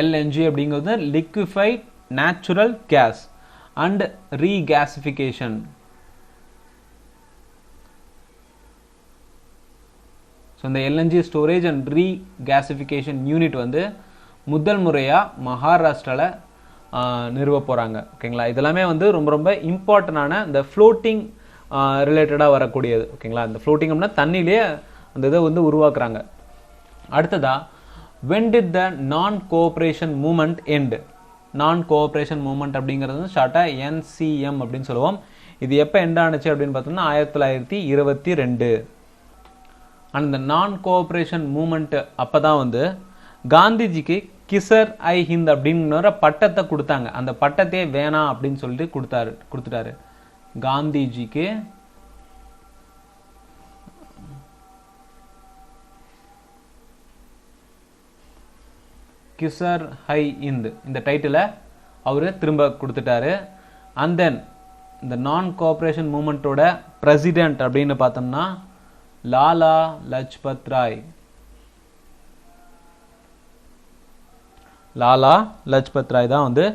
LNG அப்படிங்கிறது liquefied natural gas and regasification. So இந்த LNG ஸ்டோரேஜ் அண்ட் ரீகேசிஃபிகேஷன் யூனிட் வந்து முதல் முறையாக மகாராஷ்டிராவில் நிறுவ போகிறாங்க. ஓகேங்களா, இதெல்லாமே வந்து ரொம்ப ரொம்ப இம்பார்ட்டண்டான இந்த ஃப்ளோட்டிங் ரிலேட்டடாக வரக்கூடியது. ஓகேங்களா, இந்த ஃப்ளோட்டிங் அப்படின்னா தண்ணியிலே அந்த இதை வந்து உருவாக்குறாங்க. அடுத்ததா, when did the நான் கோஆப்ரேஷன் மூமெண்ட் எண்ட்? நான் கோஆப்ரேஷன் மூமெண்ட் அப்படிங்கிறது வந்து ஷார்ட்டாக NCM அப்படின்னு சொல்லுவோம். இது எப்போ எண்ட் ஆனிச்சு அப்படின்னு பார்த்தோம்னா 1922. அண்ட் இந்த நான் கோஆப்ரேஷன் மூமெண்ட் அப்போ தான் வந்து காந்திஜிக்கு கிசர் ஐ ஹிந்த் அப்படிங்கிற பட்டத்தை கொடுத்தாங்க. அந்த பட்டத்தையே வேணாம் அப்படின்னு சொல்லிட்டு கொடுத்துட்டாரு. காந்திஜிக்கு கிசர் ஹை இந்த் இந்த டைட்டிலை அவரு திரும்ப கொடுத்துட்டாரு. அண்ட் தென் இந்த நான் கோஆப்ரேஷன் மூமெண்ட்டோட பிரசிடென்ட் அப்படின்னு பார்த்தோம்னா லாலா லஜ்பத் ராய். லாலா லஜ்பத் ராய் தான் வந்து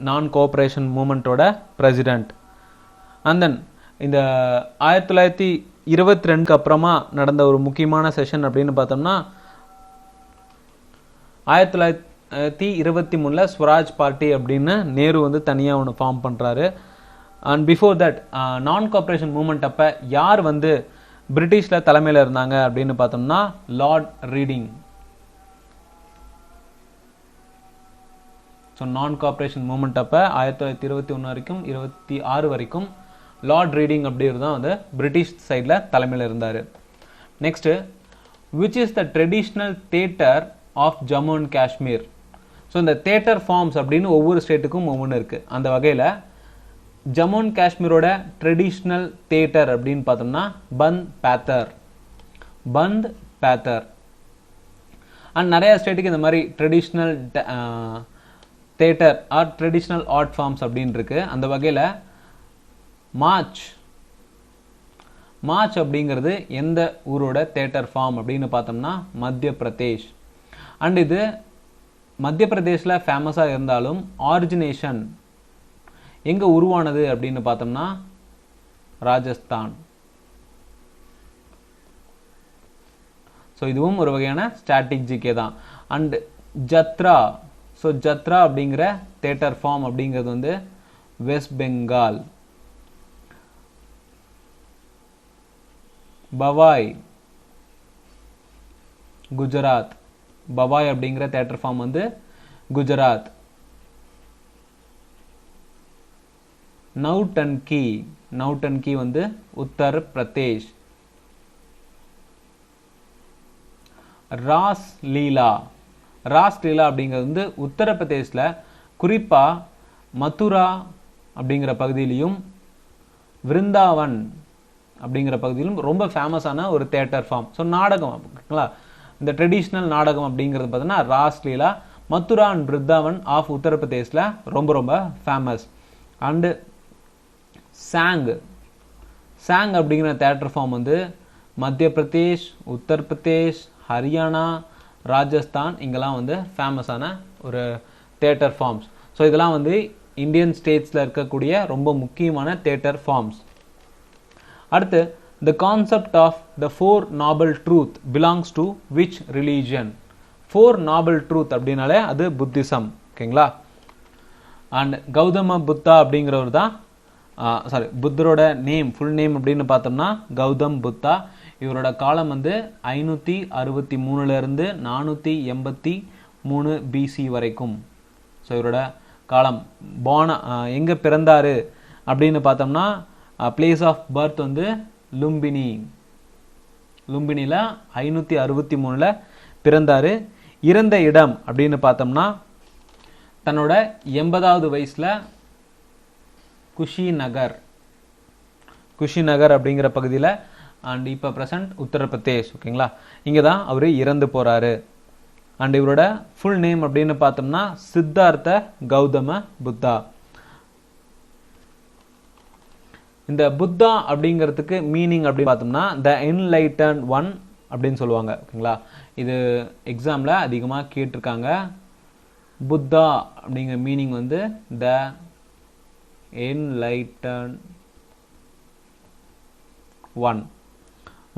நான் கோஆப்ரேஷன் மூமெண்ட்டோட பிரசிடென்ட். அண்ட் தென் இந்த 1922 அப்புறமா நடந்த ஒரு முக்கியமான செஷன் அப்படின்னு பார்த்தோம்னா 1923 ஸ்வராஜ் பார்ட்டி அப்படின்னு நேரு வந்து தனியாக ஒன்று ஃபார்ம் பண்ணுறாரு. அண்ட் பிஃபோர் தட் நான் கோஆப்ரேஷன் மூமெண்ட் அப்போ யார் வந்து பிரிட்டிஷில் தலைமையில் இருந்தாங்க அப்படின்னு பார்த்தோம்னா லார்ட் ரீடிங். ஸோ நான் கோஆப்ரேஷன் மூமெண்ட் அப்போ 1921 வரைக்கும் 26 வரைக்கும் லார்ட் ரீடிங் அப்படிங்கிறது தான் வந்து பிரிட்டிஷ் சைடில் தலைமையில் இருந்தார். Next, which is the traditional theatre of Jammu and Kashmir? So இந்த தேட்டர் ஃபார்ம்ஸ் அப்படின்னு ஒவ்வொரு ஸ்டேட்டுக்கும் ஒவ்வொன்று இருக்குது. அந்த வகையில் ஜம்மு அண்ட் காஷ்மீரோட ட்ரெடிஷ்னல் தேட்டர் அப்படின்னு பார்த்தோம்னா பந்த் பேத்தர். அண்ட் நிறைய ஸ்டேட்டுக்கு இந்த மாதிரி traditional theatre or traditional art forms அப்படின்னு இருக்கு. அந்த வகையில் மார்ச் அப்படிங்கிறது எந்த ஊரோட தேட்டர் ஃபார்ம் அப்படின்னு பார்த்தோம்னா மத்திய பிரதேஷ். அண்ட் இது மத்திய பிரதேஷில் ஃபேமஸாக இருந்தாலும் ஆரிஜினேஷன் எங்கே உருவானது அப்படின்னு பார்த்தோம்னா ராஜஸ்தான். ஸோ இதுவும் ஒரு வகையான ஸ்டாட்டிக் ஜிகே தான். அண்ட் ஜத்ரா, ஸோ ஜத்ரா அப்படிங்கிற தேட்டர் ஃபார்ம் அப்படிங்கிறது வந்து வெஸ்ட் பெங்கால். பவாய் குஜராத். பவாய் அப்படிங்கிற தேட்டர் ஃபார்ம் வந்து குஜராத். நௌட்டன்கி வந்து உத்தர் பிரதேஷ். ராஸ்லீலா அப்படிங்கிறது வந்து உத்தரப்பிரதேசில் குறிப்பாக மதுரா அப்படிங்கிற பகுதியிலையும் விருந்தாவன் அப்படிங்கிற பகுதியிலும் ரொம்ப ஃபேமஸான ஒரு தேட்டர் ஃபார்ம். ஸோ நாடகம் ஓகேங்களா, இந்த ட்ரெடிஷ்னல் நாடகம் அப்படிங்கிறது பார்த்தீங்கன்னா ராஸ்லீலா, மதுரா அண்ட் விருந்தாவன் ஆஃப் உத்தரப்பிரதேசில் ரொம்ப ரொம்ப ஃபேமஸ். அண்டு சாங் அப்படிங்கிற தேட்டர் ஃபார்ம் வந்து மத்திய பிரதேஷ், உத்தரப்பிரதேஷ், ஹரியானா, ராஜஸ்தான் இங்கெல்லாம் வந்து ஃபேமஸான ஒரு தேட்டர் ஃபார்ம்ஸ். ஸோ இதெல்லாம் வந்து இந்தியன் ஸ்டேட்ஸில் இருக்கக்கூடிய ரொம்ப முக்கியமான தேட்டர் ஃபார்ம்ஸ். அடுத்து, the concept of the four noble truth belongs to which religion? Four noble truth அப்படின்னாலே அது புத்திசம். ஓகேங்களா. அண்ட் கௌதம புத்தா அப்படிங்கிறவர் தான் புத்தரோட நேம், ஃபுல் நேம் அப்படின்னு பார்த்தோம்னா கௌதம் புத்தா. இவரோட காலம் வந்து 563 483 BC வரைக்கும். ஸோ இவரோட காலம் எங்கே பிறந்தாரு அப்படின்னு பார்த்தோம்னா பிளேஸ் ஆஃப் பர்த் வந்து லும்பினியில் 563 பிறந்தாரு. இறந்த இடம் அப்படின்னு பார்த்தோம்னா தன்னோட 80வது வயசுல குஷிநகர் அப்படிங்கிற பகுதியில், அண்ட் இப்போ பிரசன்ட் உத்தரப்பிரதேஷ். ஓகேங்களா. இங்கே தான் அவர் இறந்து போறாரு. அண்ட் இவரோட ஃபுல் நேம் அப்படின்னு பார்த்தோம்னா சித்தார்த்த கௌதம புத்தா. இந்த புத்தா அப்படிங்கிறதுக்கு மீனிங் அப்படின்னு பார்த்தோம்னா த என்லைட்டன்ட் ஒன் அப்படின்னு சொல்லுவாங்க. ஓகேங்களா. இது எக்ஸாம்ல அதிகமாக கேட்டிருக்காங்க. புத்தா அப்படிங்கிற மீனிங் வந்து த என்லைட்டன்ட் ஒன்.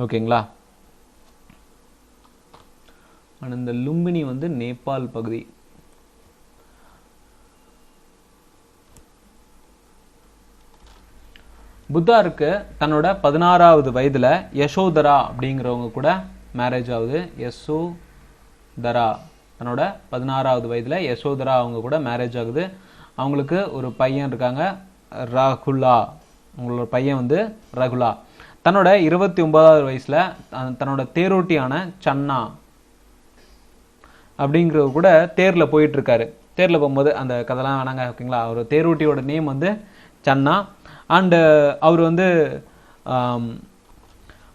ஓகேங்களா. இந்த லும்பினி வந்து நேபாள் பகுதி. புத்தாருக்கு தன்னோட 16வது வயதுல யசோதரா அப்படிங்கிறவங்க கூட மேரேஜ் ஆகுது. தன்னோட 16வது வயதுல யசோதரா அவங்க கூட மேரேஜ் ஆகுது. அவங்களுக்கு ஒரு பையன் இருக்காங்க, ரகுலா. அவங்களோட பையன் வந்து ரகுலா. தன்னோட 29வது வயசுல தன்னோட தேரோட்டியான சன்னா அப்படிங்கிறவர் கூட தேர்ல போயிட்டு இருக்காரு. தேர்ல போகும்போது அந்த கதைலாம் வேணாங்க. ஓகேங்களா. அவர் தேரோட்டியோட நேம் வந்து சன்னா. அண்ட் அவர் வந்து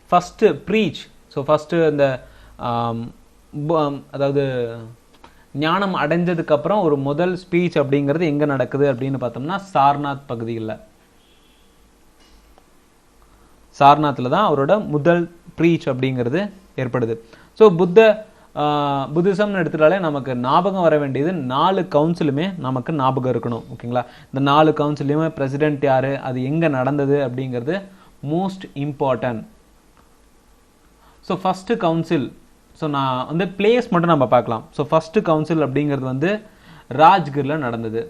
ஃபர்ஸ்ட் ப்ரீச். ஸோ ஃபர்ஸ்ட் இந்த அதாவது ஞானம் அடைஞ்சதுக்கு அப்புறம் ஒரு முதல் ஸ்பீச் அப்படிங்கிறது எங்க நடக்குது அப்படின்னு பார்த்தோம்னா சார்நாத் பகுதியில். சார்நாத்தில் தான் அவரோட முதல் ப்ரீச் அப்படிங்கிறது ஏற்படுது. ஸோ புத்திசம்னு எடுத்துட்டாலே நமக்கு ஞாபகம் வர வேண்டியது 4 கவுன்சிலுமே நமக்கு ஞாபகம் இருக்கணும். ஓகேங்களா. இந்த 4 கவுன்சிலையுமே பிரசிடென்ட் யாரு, அது எங்க நடந்தது அப்படிங்கிறது most important. So first council, so நான் வந்து பிளேஸ் மட்டும் நம்ம பார்க்கலாம். ஸோ ஃபர்ஸ்ட் கவுன்சில் அப்படிங்கிறது வந்து ராஜ்கிர்ல நடந்தது.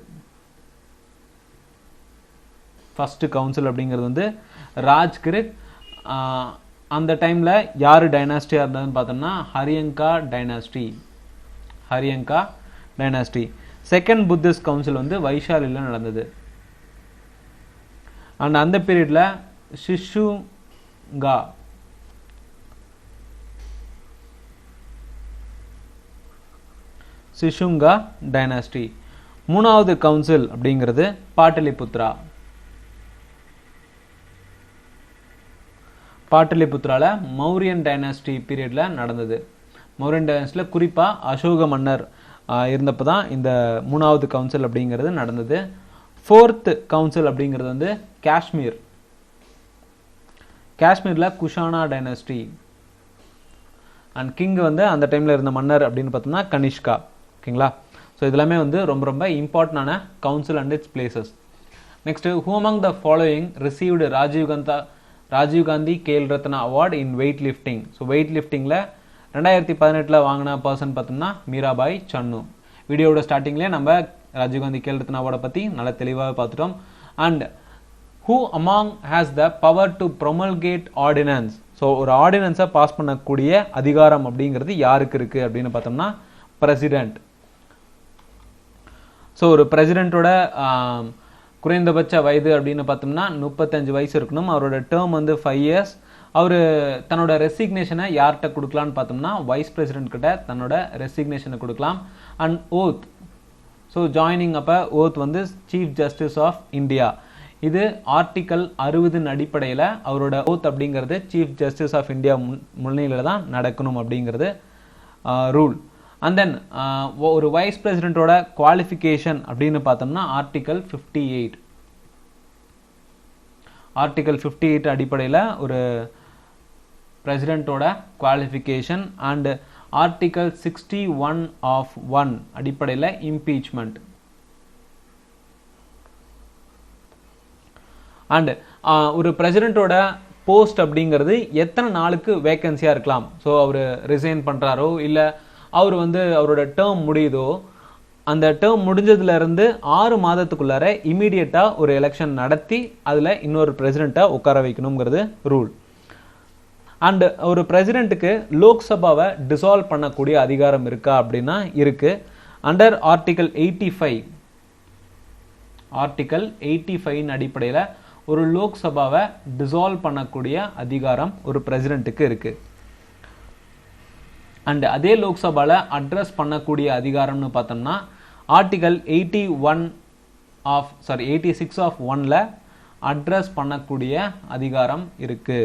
ஃபர்ஸ்ட் கவுன்சில் அப்படிங்கிறது வந்து ராஜ்கிர். அந்த டைம்ல யாரு டைனாஸ்டியா இருந்ததுன்னு பார்த்தோம்னா Haryanka dynasty. Second Buddhist council வந்து வைஷாலியில் நடந்தது. அண்ட் அந்த பீரியட்ல சிஷுங்கா டைனாஸ்டி. மூணாவது கவுன்சில் அப்படிங்கிறது பாட்டலிபுத்ரால மௌரியன் டைனாஸ்டி பீரியட்ல நடந்தது. மௌரியன் டைனாஸ்டியில் குறிப்பா அசோக மன்னர் இருந்தப்போ தான் இந்த மூணாவது கவுன்சில் அப்படிங்கிறது நடந்தது. ஃபோர்த் கவுன்சில் அப்படிங்கிறது வந்து காஷ்மீர்ல குஷானா டைனாஸ்டி. அண்ட் கிங் வந்து அந்த டைம்ல இருந்த மன்னர் அப்படின்னு பார்த்தோம்னா கனிஷ்கா. ஓகேங்களா. ஸோ இதெல்லாமே வந்து ரொம்ப ரொம்ப இம்பார்ட்டன்டான council and its places. Next, who among the following received Rajiv Gandhi Khel Ratna award in weight lifting. So weight லிஃப்டிங்கில் 2018 வாங்கின பர்சன் பார்த்தோம்னா மீராபாய் சன்னு. வீடியோட ஸ்டார்டிங்லேயே நம்ம ராஜீவ்காந்தி கேல் ரத்னா அவார்டை பற்றி நல்லா தெளிவாக பார்த்துட்டோம். And who among has the power to promulgate ordinance. So ஒரு ஆர்டினன்ஸை பாஸ் பண்ணக்கூடிய அதிகாரம் அப்படிங்கிறது யாருக்கு இருக்கு அப்படின்னு பார்த்தோம்னா பிரசிடென்ட். ஸோ ஒரு பிரசிடென்ட்டோட குறைந்தபட்ச வயது அப்படின்னு பார்த்தோம்னா 35 வயசு இருக்கணும். அவரோட டேர்ம் வந்து 5 years. அவர் தன்னோட ரெசிக்னேஷனை யார்கிட்ட கொடுக்கலான்னு பார்த்தோம்னா வைஸ் பிரசிடென்ட் கிட்ட தன்னோட ரெசிக்னேஷனை கொடுக்கலாம். அண்ட் ஓத், ஸோ ஜாயினிங் அப்போ ஓத் வந்து சீஃப் ஜஸ்டிஸ் ஆஃப் இந்தியா. இது ஆர்டிக்கல் 60 அடிப்படையில் அவரோட ஓத் அப்படிங்கிறது சீஃப் ஜஸ்டிஸ் ஆஃப் இந்தியா முன்னிலையில் தான் நடக்கணும் அப்படிங்கிறது ரூல். அண்ட் தென் ஒரு வைஸ் பிரசிடென்ட்டோட குவாலிஃபிகேஷன் அப்படின்னு பார்த்தோம்னா ஆர்டிக்கல் 58 அடிப்படையில் ஒரு பிரசிடென்ட்டோட குவாலிஃபிகேஷன். அண்ட் ஆர்டிக்கல் 61(1) அடிப்படையில் இம்பீச்மெண்ட். அண்ட் ஒரு பிரசிடென்ட்டோட போஸ்ட் அப்படிங்கிறது எத்தனை நாளுக்கு வேகன்சியாக இருக்கலாம். ஸோ அவர் ரிசைன் பண்ணுறாரோ இல்லை அவர் வந்து அவரோட டேர்ம் முடியுதோ அந்த டேர்ம் முடிஞ்சதுல இருந்து 6 மாதத்துக்குள்ளார இமீடியட்டா ஒரு எலெக்ஷன் நடத்தி அதுல இன்னொரு பிரசிடென்ட்டை உட்கார வைக்கணுங்கிறது ரூல். அண்ட் ஒரு பிரசிடென்ட்டுக்கு லோக்சபாவை டிசால்வ் பண்ணக்கூடிய அதிகாரம் இருக்கா அப்படின்னா இருக்கு. அண்டர் ஆர்டிகல் 85 அடிப்படையில் ஒரு லோக்சபாவை டிசால்வ் பண்ணக்கூடிய அதிகாரம் ஒரு பிரசிடென்ட்டுக்கு இருக்கு. அண்ட் அதே லோக்சபாவில் அட்ரஸ் பண்ணக்கூடிய அதிகாரம்னு பார்த்தோம்னா ஆர்டிகல் 86 ஆஃப் 1ல அட்ரஸ் பண்ணக்கூடிய அதிகாரம் இருக்கு.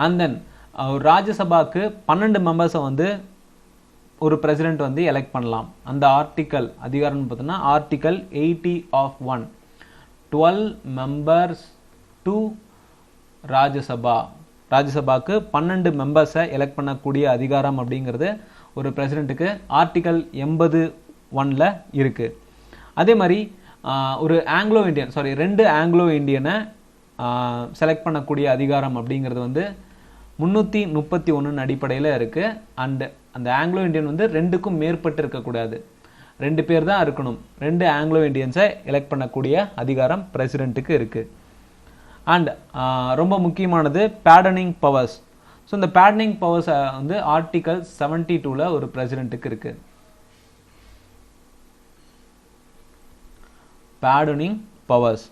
அண்ட் தென் ராஜ்யசபாக்கு 12 மெம்பர்ஸை வந்து ஒரு பிரசிடென்ட் வந்து எலெக்ட் பண்ணலாம். அந்த அதிகாரம்னு பார்த்தோம்னா ஆர்டிகல் 80 ஆஃப் 1, 12 மெம்பர்ஸ் டு ராஜ்யசபாக்கு 12 மெம்பர்ஸை எலெக்ட் பண்ணக்கூடிய அதிகாரம் அப்படிங்கிறது ஒரு பிரசிடென்ட்டுக்கு ஆர்டிகல் 81ல இருக்கு. அதே மாதிரி ஒரு ரெண்டு ஆங்கிலோ இந்தியனை செலக்ட் பண்ணக்கூடிய அதிகாரம் அப்படிங்கிறது வந்து 331 அடிப்படையில் இருக்கு. அண்ட் அந்த ஆங்கிலோ இந்தியன் வந்து 2க்கும் மேற்பட்டு இருக்கக்கூடாது, 2 பேர் தான் இருக்கணும். 2 ஆங்கிலோ இந்தியன்ஸை எலெக்ட் பண்ணக்கூடிய அதிகாரம் பிரசிடென்ட்டுக்கு இருக்கு. அண்ட் ரொம்ப முக்கியமானது பேடனிங் பவர்ஸ். ஸோ இந்த பேடனிங் பவர்ஸ் வந்து ஆர்டிகல் 72ல ஒரு பிரசிடென்ட்டுக்கு இருக்கு. பேடனிங் பவர்ஸ்.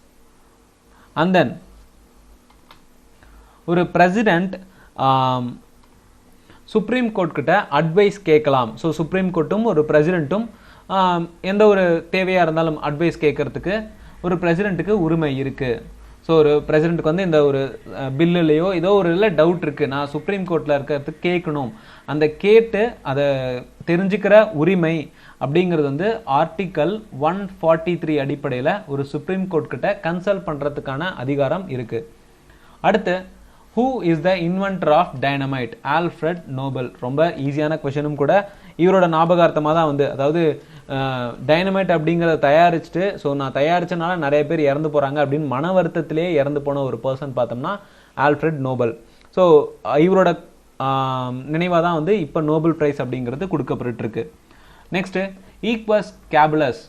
அண்ட் தென் ஒரு பிரசிடென்ட் சுப்ரீம் கோர்ட் கிட்ட அட்வைஸ் கேட்கலாம். ஸோ சுப்ரீம் கோர்ட்டும் ஒரு பிரசிடென்ட்டும் எந்த ஒரு தேவையாக இருந்தாலும் அட்வைஸ் கேட்கறதுக்கு ஒரு பிரசிடென்ட்டுக்கு உரிமை இருக்கு. ஸோ ஒரு பிரசிடென்ட்டுக்கு வந்து இந்த ஒரு பில்லுலையோ ஏதோ ஒரு டவுட் இருக்கு, நான் சுப்ரீம் கோர்ட்டில் இருக்கிறதுக்கு கேட்கணும், அந்த கேட்டு அதை தெரிஞ்சுக்கிற உரிமை அப்படிங்கிறது வந்து ஆர்டிகல் 143 அடிப்படையில் ஒரு சுப்ரீம் கோர்ட் கிட்ட கன்சல்ட் பண்ணுறதுக்கான அதிகாரம் இருக்கு. அடுத்து who is the inventor of dynamite? Alfred Nobel. ரொம்ப ஈஸியான கொஸ்டினும் கூட. இவரோட ஞாபகார்த்தமாக தான் வந்து, அதாவது டைனமைட் அப்படிங்கிறத தயாரிச்சுட்டு ஸோ நான் தயாரிச்சனால நிறைய பேர் இறந்து போகிறாங்க அப்படின்னு மன வருத்தத்திலேயே இறந்து போன ஒரு பர்சன் பார்த்தோம்னா ஆல்ஃப்ரெட் நோபல். ஸோ இவரோட நினைவாக தான் வந்து இப்போ நோபல் பிரைஸ் அப்படிங்கிறது கொடுக்கப்பட்டுருக்கு. Next, equus caballus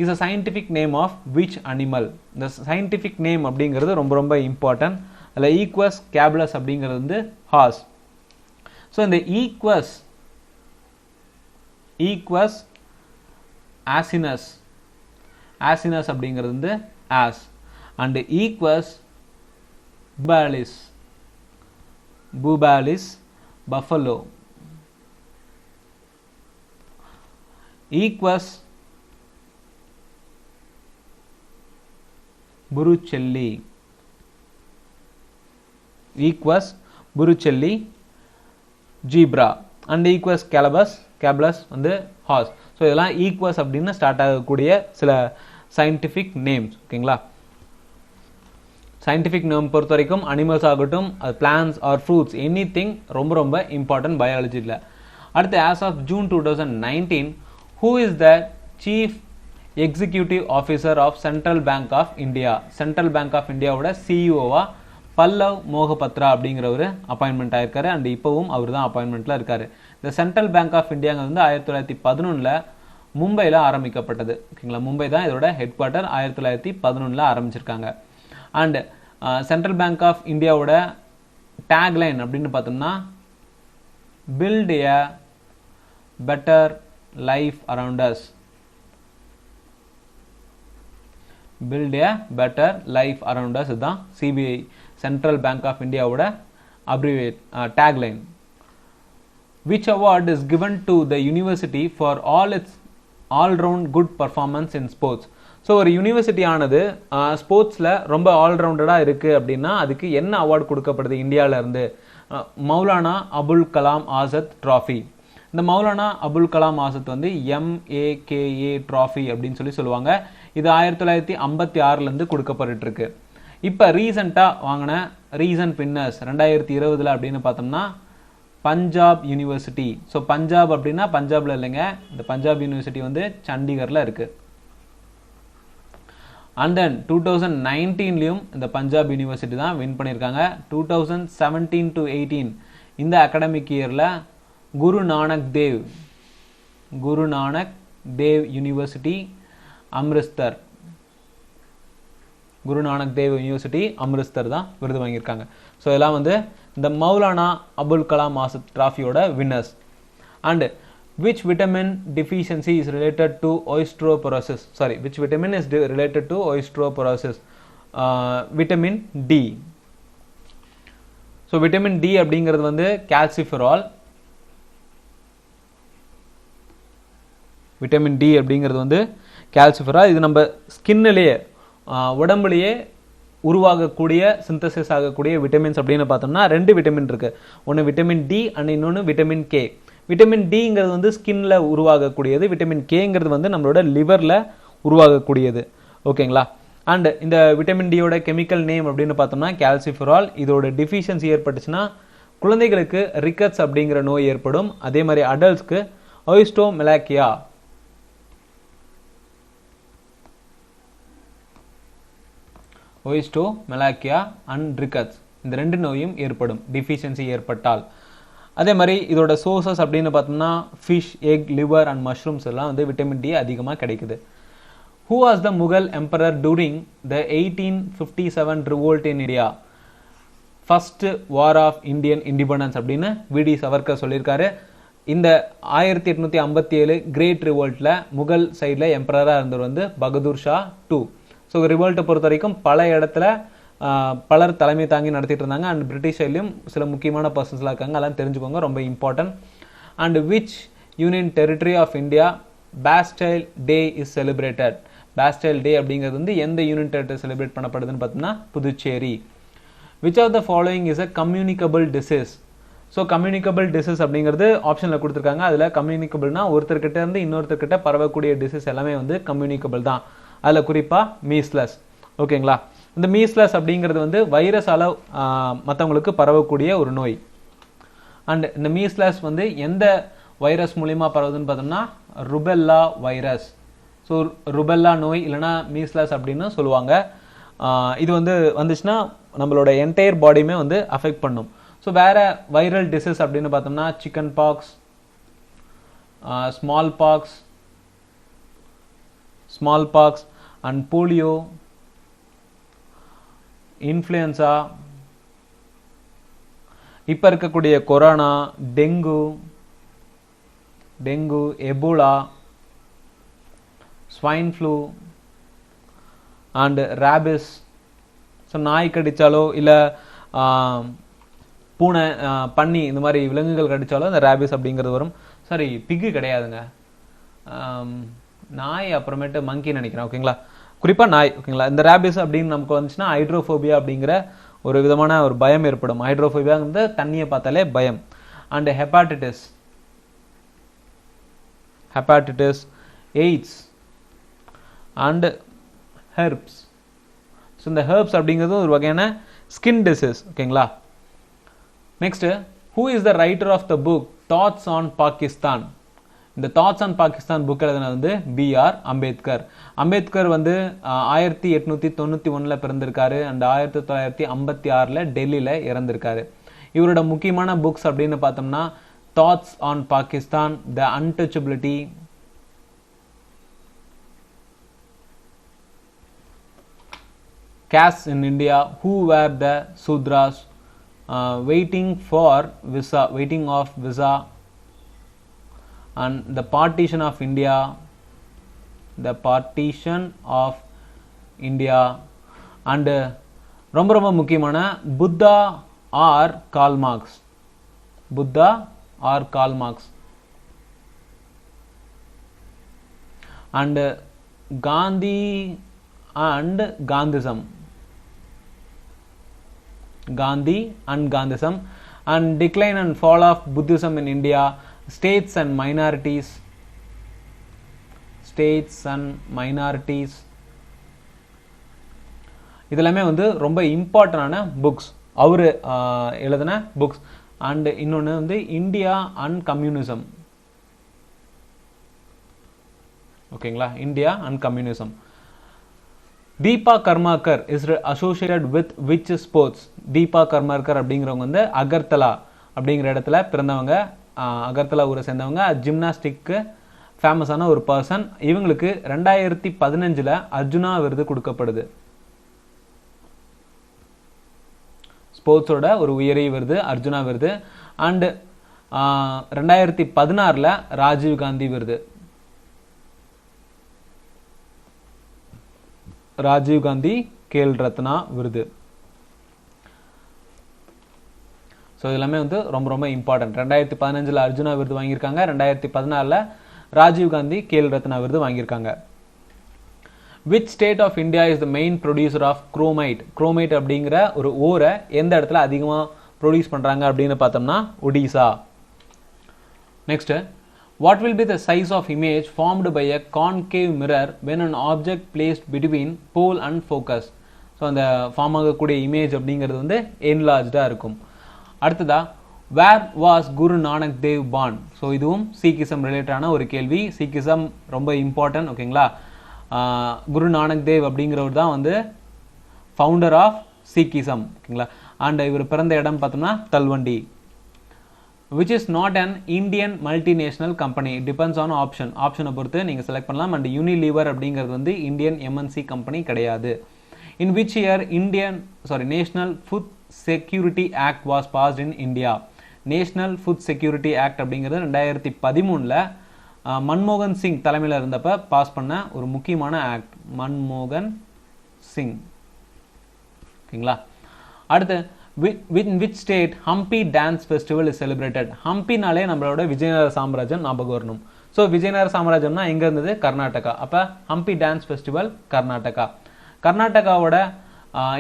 is a scientific name of which animal? இந்த சயின்டிஃபிக் நேம் அப்படிங்கிறது ரொம்ப ரொம்ப இம்பார்ட்டன்ட். அதில் ஈக்வஸ் கேபுலஸ் அப்படிங்கிறது வந்து ஹார்ஸ். ஸோ இந்த ஈக்வஸ் ஆசினஸ் அப்படிங்கிறது வந்து ass. And equus bubalis buffalo. Equus burchelli. Zebra. And equus caballus வந்து ஹார்ஸ். ஸோ இதெல்லாம் ஈக்வஸ் அப்படின்னு ஸ்டார்ட் ஆகக்கூடிய சில சயின்டிஃபிக் நேம்ஸ். ஓகேங்களா? சயின்டிஃபிக் நேம் பொறுத்த வரைக்கும் அனிமல்ஸ் ஆகட்டும், அது plants or fruits, anything ரொம்ப ரொம்ப இம்பார்ட்டன்ட் பயாலஜியில். அடுத்து, as of June 2019, who is the chief executive officer of central bank of India? Central bank of இந்தியாவோட சிஇஓவா பல்லவ் மோகபத்ரா அப்படிங்கிறவர் அப்பாயின்மெண்ட் ஆயிருக்காரு. அண்ட் இப்போவும் அவர் தான் அப்பாயின்மெண்ட்டில் இருக்காரு. இந்த சென்ட்ரல் பேங்க் ஆஃப் இந்தியாங்க வந்து 1911 மும்பையில் ஆரம்பிக்கப்பட்டது. ஓகேங்களா? மும்பை தான் இதோட ஹெட் குவார்ட்டர். 1911 ஆரம்பிச்சிருக்காங்க. அண்ட் சென்ட்ரல் பேங்க் ஆஃப் இந்தியாவோட டேக்லைன் அப்படின்னு பார்த்தோம்னா build a better life around us. Build a better life around us இதுதான் சிபிஐ சென்ட்ரல் பேங்க் ஆஃப் இந்தியாவோட tagline. Which award is given to the university for all its all-round good performance in sports? So ஒரு university ஆனது ஸ்போர்ட்ஸில் ரொம்ப ஆல்ரவுண்டடாக இருக்குது அப்படின்னா அதுக்கு என்ன அவார்டு கொடுக்கப்படுது இந்தியாவிலேருந்து? மௌலானா அபுல் கலாம் ஆசாத் ட்ராஃபி. இந்த மௌலானா அபுல் கலாம் ஆசாத் வந்து MAKA ட்ராஃபி அப்படின்னு சொல்லுவாங்க. இது 1956 கொடுக்கப்பட்டுருக்கு. இப்போ ரீசெண்டாக வாங்கின ரீசன்ட் வின்னர்ஸ் 2020 அப்படின்னு பார்த்தோம்னா பஞ்சாப் யூனிவர்சிட்டி. ஸோ பஞ்சாப் அப்படின்னா பஞ்சாப்ல இல்லைங்க, இந்த பஞ்சாப் யூனிவர்சிட்டி வந்து சண்டிகரில் இருக்கு. அண்ட் தென் 2019 இந்த பஞ்சாப் யூனிவர்சிட்டி தான் வின் பண்ணியிருக்காங்க. 2017 to 18 இந்த அகாடமிக் இயரில் குரு நானக் தேவ் குரு நானக் தேவ் யூனிவர்சிட்டி அம்ரிஸ்தர். குரு நானக் தேவ் யூனிவர்சிட்டி அம்ரிஸ்தர் தான் விருது வாங்கியிருக்காங்க. ஸோ இதெல்லாம் வந்து இந்த மௌலானா அபுல் கலாம் ஆசாத் டிராஃபியோட winners. And which vitamin deficiency is related to osteoporosis? Sorry, which vitamin is related to osteoporosis? Vitamin D. So vitamin D அப்படிங்கிறது வந்து calciferol. விட்டமின் டி அப்படிங்கிறது வந்து calciferol. இது நம்ம ஸ்கின்னிலேயே உடம்புலேயே உருவாகக்கூடிய சிந்தசிஸ் ஆகக்கூடிய விட்டமின்ஸ் அப்படின்னு பார்த்தோம்னா 2 விட்டமின் இருக்கு. ஒன்று விட்டமின் டி அண்ட் இன்னொன்று விட்டமின் கே. விட்டமின் டிங்கிறது வந்து ஸ்கின்ல உருவாகக்கூடியது. விட்டமின் கேங்கிறது வந்து நம்மளோட லிவர்ல உருவாகக்கூடியது. ஓகேங்களா? அண்ட் இந்த விட்டமின் டியோட கெமிக்கல் நேம் அப்படின்னு பார்த்தோம்னா calciferol. இதோட டிஃபிஷியன்சி ஏற்பட்டுச்சுன்னா குழந்தைகளுக்கு ரிக்கட்ஸ் அப்படிங்கிற நோய் ஏற்படும். அதே மாதிரி அடல்ட்ஸ்க்கு ஓயிஸ்டோமெலாக்கியா, ஓயிஸ்டோமெலாக்கியா அண்ட் ரிக்கட்ஸ் இந்த 2 நோயும் ஏற்படும் டிஃபிஷியன்சி ஏற்பட்டால். அதே மாதிரி இதோட சோர்சஸ் அப்படின்னு பார்த்தோம்னா fish, egg, liver and mushrooms எல்லாம் வந்து விட்டமின் டி அதிகமாக கிடைக்குது. Who was the Mughal emperor during the 1857 revolt in India? First war of Indian independence அப்படின்னு வி.டி. சவர்கர் சொல்லியிருக்காரு. இந்த 1857 கிரேட் ரிவோல்ட்டில் முகல் சைடில் எம்பரராக இருந்தவர் வந்து பகதூர் ஷா 2. ஸோ ரிவோல்ட்டை பொறுத்த வரைக்கும் பல இடத்துல பலர் தலைமை தாங்கி நடத்திட்டு இருந்தாங்க. அண்ட் பிரிட்டிஷ் சைட்லையும் சில முக்கியமான பர்சன்ஸ்லாம் இருக்காங்க. அதெல்லாம் தெரிஞ்சுக்கோங்க, ரொம்ப important. And which union territory of India Bastille day is celebrated? Bastille day அப்படிங்கிறது வந்து எந்த யூனியன் டெரிட்டரி செலிப்ரேட் பண்ணப்படுதுன்னு பார்த்தோம்னா Puducherry. Which of the following is a communicable disease? So communicable disease அப்படிங்கிறது ஆப்ஷனில் கொடுத்துருக்காங்க. அதில் கம்யூனிகபிள்னா ஒருத்தர்கிட்ட இருந்து இன்னொருத்தர்கிட்ட பரவக்கூடிய டிசீஸ் எல்லாமே வந்து கம்யூனிகபிள் தான். அதில் குறிப்பாக மீஸ்லஸ். ஓகேங்களா? இந்த மீஸ்லஸ் அப்படிங்கிறது வந்து வைரஸால மற்றவங்களுக்கு பரவக்கூடிய ஒரு நோய். அண்ட் இந்த மீஸ்லஸ் வந்து எந்த வைரஸ் மூலியமா பரவுதுன்னு பார்த்தோம்னா ருபெல்லா வைரஸ். ஸோ ருபெல்லா நோய் இல்லைனா மீஸ்லஸ் அப்படின்னு சொல்லுவாங்க. இது வந்து வந்துச்சுன்னா நம்மளோட என்டையர் பாடியுமே வந்து அஃபெக்ட் பண்ணும். ஸோ வேற வைரல் டிசீஸ் அப்படின்னு பார்த்தோம்னா chicken pox, small pox and polio, influenza, இப்போ இருக்கக்கூடிய corona, dengue, ebola, swine flu and rabies. So நாய் கடித்தாலோ இல்லை பூனை, பன்னி இந்த மாதிரி விலங்குகள் கடித்தாலோ இந்த ரேபிஸ் அப்படிங்கிறது வரும். சாரி, பிக்கு கிடையாதுங்க, நாய், அப்புறமேட்டு மங்கின்னு நினைக்கிறேன். ஓகேங்களா? குறிப்பாக நாய். ஓகேங்களா? இந்த ரேபிஸ் அப்படின்னு நமக்கு வந்துச்சுன்னா ஹைட்ரோஃபோபியா அப்படிங்கிற ஒரு விதமான ஒரு பயம் ஏற்படும். ஹைட்ரோஃபோபியாங்கிறது தண்ணியை பார்த்தாலே பயம். And hepatitis, AIDS and herpes. So இந்த ஹெர்ப்ஸ் அப்படிங்கிறது ஒரு வகையான ஸ்கின் டிசீஸ். ஓகேங்களா? Next, who is the writer of the book thoughts on Pakistan? இந்த தாட்ஸ் ஆன் பாகிஸ்தான் புக் எழுதினது வந்து B.R. அம்பேத்கர். அம்பேத்கர் வந்து 1891 பிறந்திருக்காரு. அண்ட் 1956 டெல்லியில் இறந்திருக்காரு. இவரோட முக்கியமான புக்ஸ் அப்படின்னு பார்த்தோம்னா thoughts on Pakistan, the untouchability, casts in India, who were the Sudras, waiting of visa, and the partition of India, and ரொம்ப ரொம்ப முக்கியமான Buddha or Karl Marx, and Gandhi and Gandhism, and decline and fall of Buddhism in India, states and minorities. இதெல்லாமே வந்து ரொம்ப இம்பார்ட்டன்டான books, அவரு எழுதின books. And இன்னொன்று வந்து இந்தியா அண்ட் கம்யூனிசம். ஓகேங்களா? India and communism. Deepa Karmakar is associated with which sports? Deepa Karmakar அப்படிங்கிறவங்க வந்து அகர்தலா அப்படிங்கிற இடத்துல பிறந்தவங்க, அகர்தலா ஊரை சேர்ந்தவங்க. ஜிம்னாஸ்டிக்கு ஃபேமஸான ஒரு பர்சன். இவங்களுக்கு 2015 அர்ஜுனா விருது கொடுக்கப்படுது. ஸ்போர்ட்ஸோட ஒரு உயரிய விருது அர்ஜுனா விருது. அண்ட் 2016 ராஜீவ் காந்தி விருது. ராஜீவ் காந்தி கேல் ரத்னா விருது. ஸோ இதெல்லாமே ரொம்ப ரொம்ப இம்பார்ட்டன்ட். 2015 அர்ஜுனா விருது வாங்கியிருக்காங்க, 2016 ராஜீவ் காந்தி கேல் ரத்னா விருது வாங்கியிருக்காங்க. Which state of India is the main producer of chromite? Chromite அப்படிங்கிற ஒரு ஓரை எந்த இடத்துல அதிகமாக ப்ரொடியூஸ் பண்ணுறாங்க அப்படின்னு பார்த்தோம்னா Odisha. Next, what will be the size of image formed by a concave mirror when an object placed between pole and focus? So அந்த ஃபார்ம் ஆகக்கூடிய இமேஜ் அப்படிங்கிறது என்லார்ஜாக இருக்கும். அடுத்ததா, where was Guru Nanak Dev born? So இதுவும் சீக்கிசம் ரிலேட்டடான ஒரு கேள்வி. சீக்கிசம் ரொம்ப இம்பார்ட்டன்ட். ஓகேங்களா? குரு நானக் தேவ் அப்படிங்கிறவர் தான் ஃபவுண்டர் ஆஃப் சீக்கிசம். ஓகேங்களா? அண்ட் இவர் பிறந்த இடம் பார்த்தோம்னா Talwandi. Which is not an Indian multinational company? Depends on option. ஆப்ஷனை பொறுத்து நீங்கள் செலக்ட் பண்ணலாம். அண்ட் யூனிலீவர் அப்படிங்கிறது இந்தியன் எம்என்சி கம்பெனி கிடையாது. In which year national food security act was past in India? National food security act அப்படிங்கிறது 2013 மன்மோகன் சிங் தலைமையில் இருந்தப்ப பாஸ் பண்ண ஒரு முக்கியமான ஆக்ட். மன்மோகன் சிங். ஓகேங்களா? அடுத்து, which state Hampi dance festival is celebrated? ஹம்பினாலே நம்மளோட விஜயநகர சாம்ராஜ்யம் ஞாபகம் வரணும். ஸோ விஜயநகர சாம்ராஜ்யம்னா எங்க இருந்தது? கர்நாடகா. அப்ப ஹம்பி டான்ஸ் ஃபெஸ்டிவல் கர்நாடகா. கர்நாடகாவோட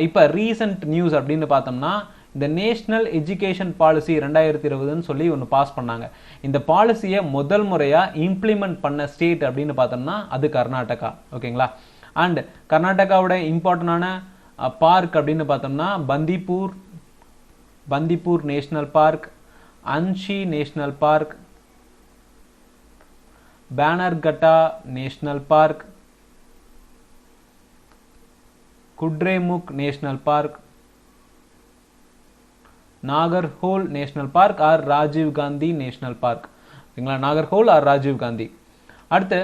இப்போ ரீசன்ட் நியூஸ் அப்படின்னு பார்த்தோம்னா, இந்த நேஷனல் எஜுகேஷன் பாலிசி 2020 சொல்லி ஒன்று பாஸ் பண்ணாங்க. இந்த பாலிசியை முதல் முறையாக இம்ப்ளிமெண்ட் பண்ண ஸ்டேட் அப்படின்னு பார்த்தோம்னா அது கர்நாடகா. ஓகேங்களா? அண்ட் கர்நாடகாவோட இம்பார்ட்டண்டான பார்க் அப்படின்னு பார்த்தோம்னா Bandipur national park, Anshi national park, Bannerghatta national park, Kudremukh national park, Nagarhole national park or Rajiv Gandhi national park. ஓகேங்களா? நாகர்ஹோல் ஆர் ராஜீவ் காந்தி. அடுத்து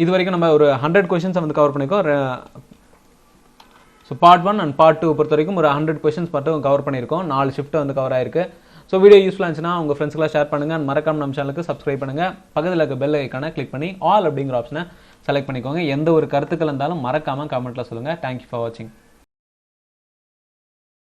இது வரைக்கும் நம்ம ஒரு 100 கொஸ்டின்ஸ் கவர் பண்ணியிருக்கோம். ஸோ பார்ட் 1 அண்ட் பார்ட் 2 பொறுத்த வரைக்கும் ஒரு 100 கொஸ்டின்ஸ் மட்டும் கவர் பண்ணியிருக்கோம். 4 ஷிஃப்ட் கவர் ஆயிருக்கு. ஸோ வீடியோ யூஸ்ஃபுல்லாக இருந்துச்சுன்னா உங்கள் ஃப்ரெண்ட்ஸ்க்குலாம் ஷேர் பண்ணுங்க. மறக்காம நம்ம சேனலுக்கு சப்ஸ்கிரைப் பண்ணுங்க. பக்கத்தில் இருக்க பெல் ஐக்கானை கிளிக் பண்ணி ஆல் அப்படிங்கிற ஆப்ஷனை செலக்ட் பண்ணிக்கோங்க. எந்த ஒரு கருத்துக்கள் இருந்தாலும் மறக்காம கமெண்ட்ல சொல்லுங்க. தேங்க்யூ ஃபார் வாட்சிங்.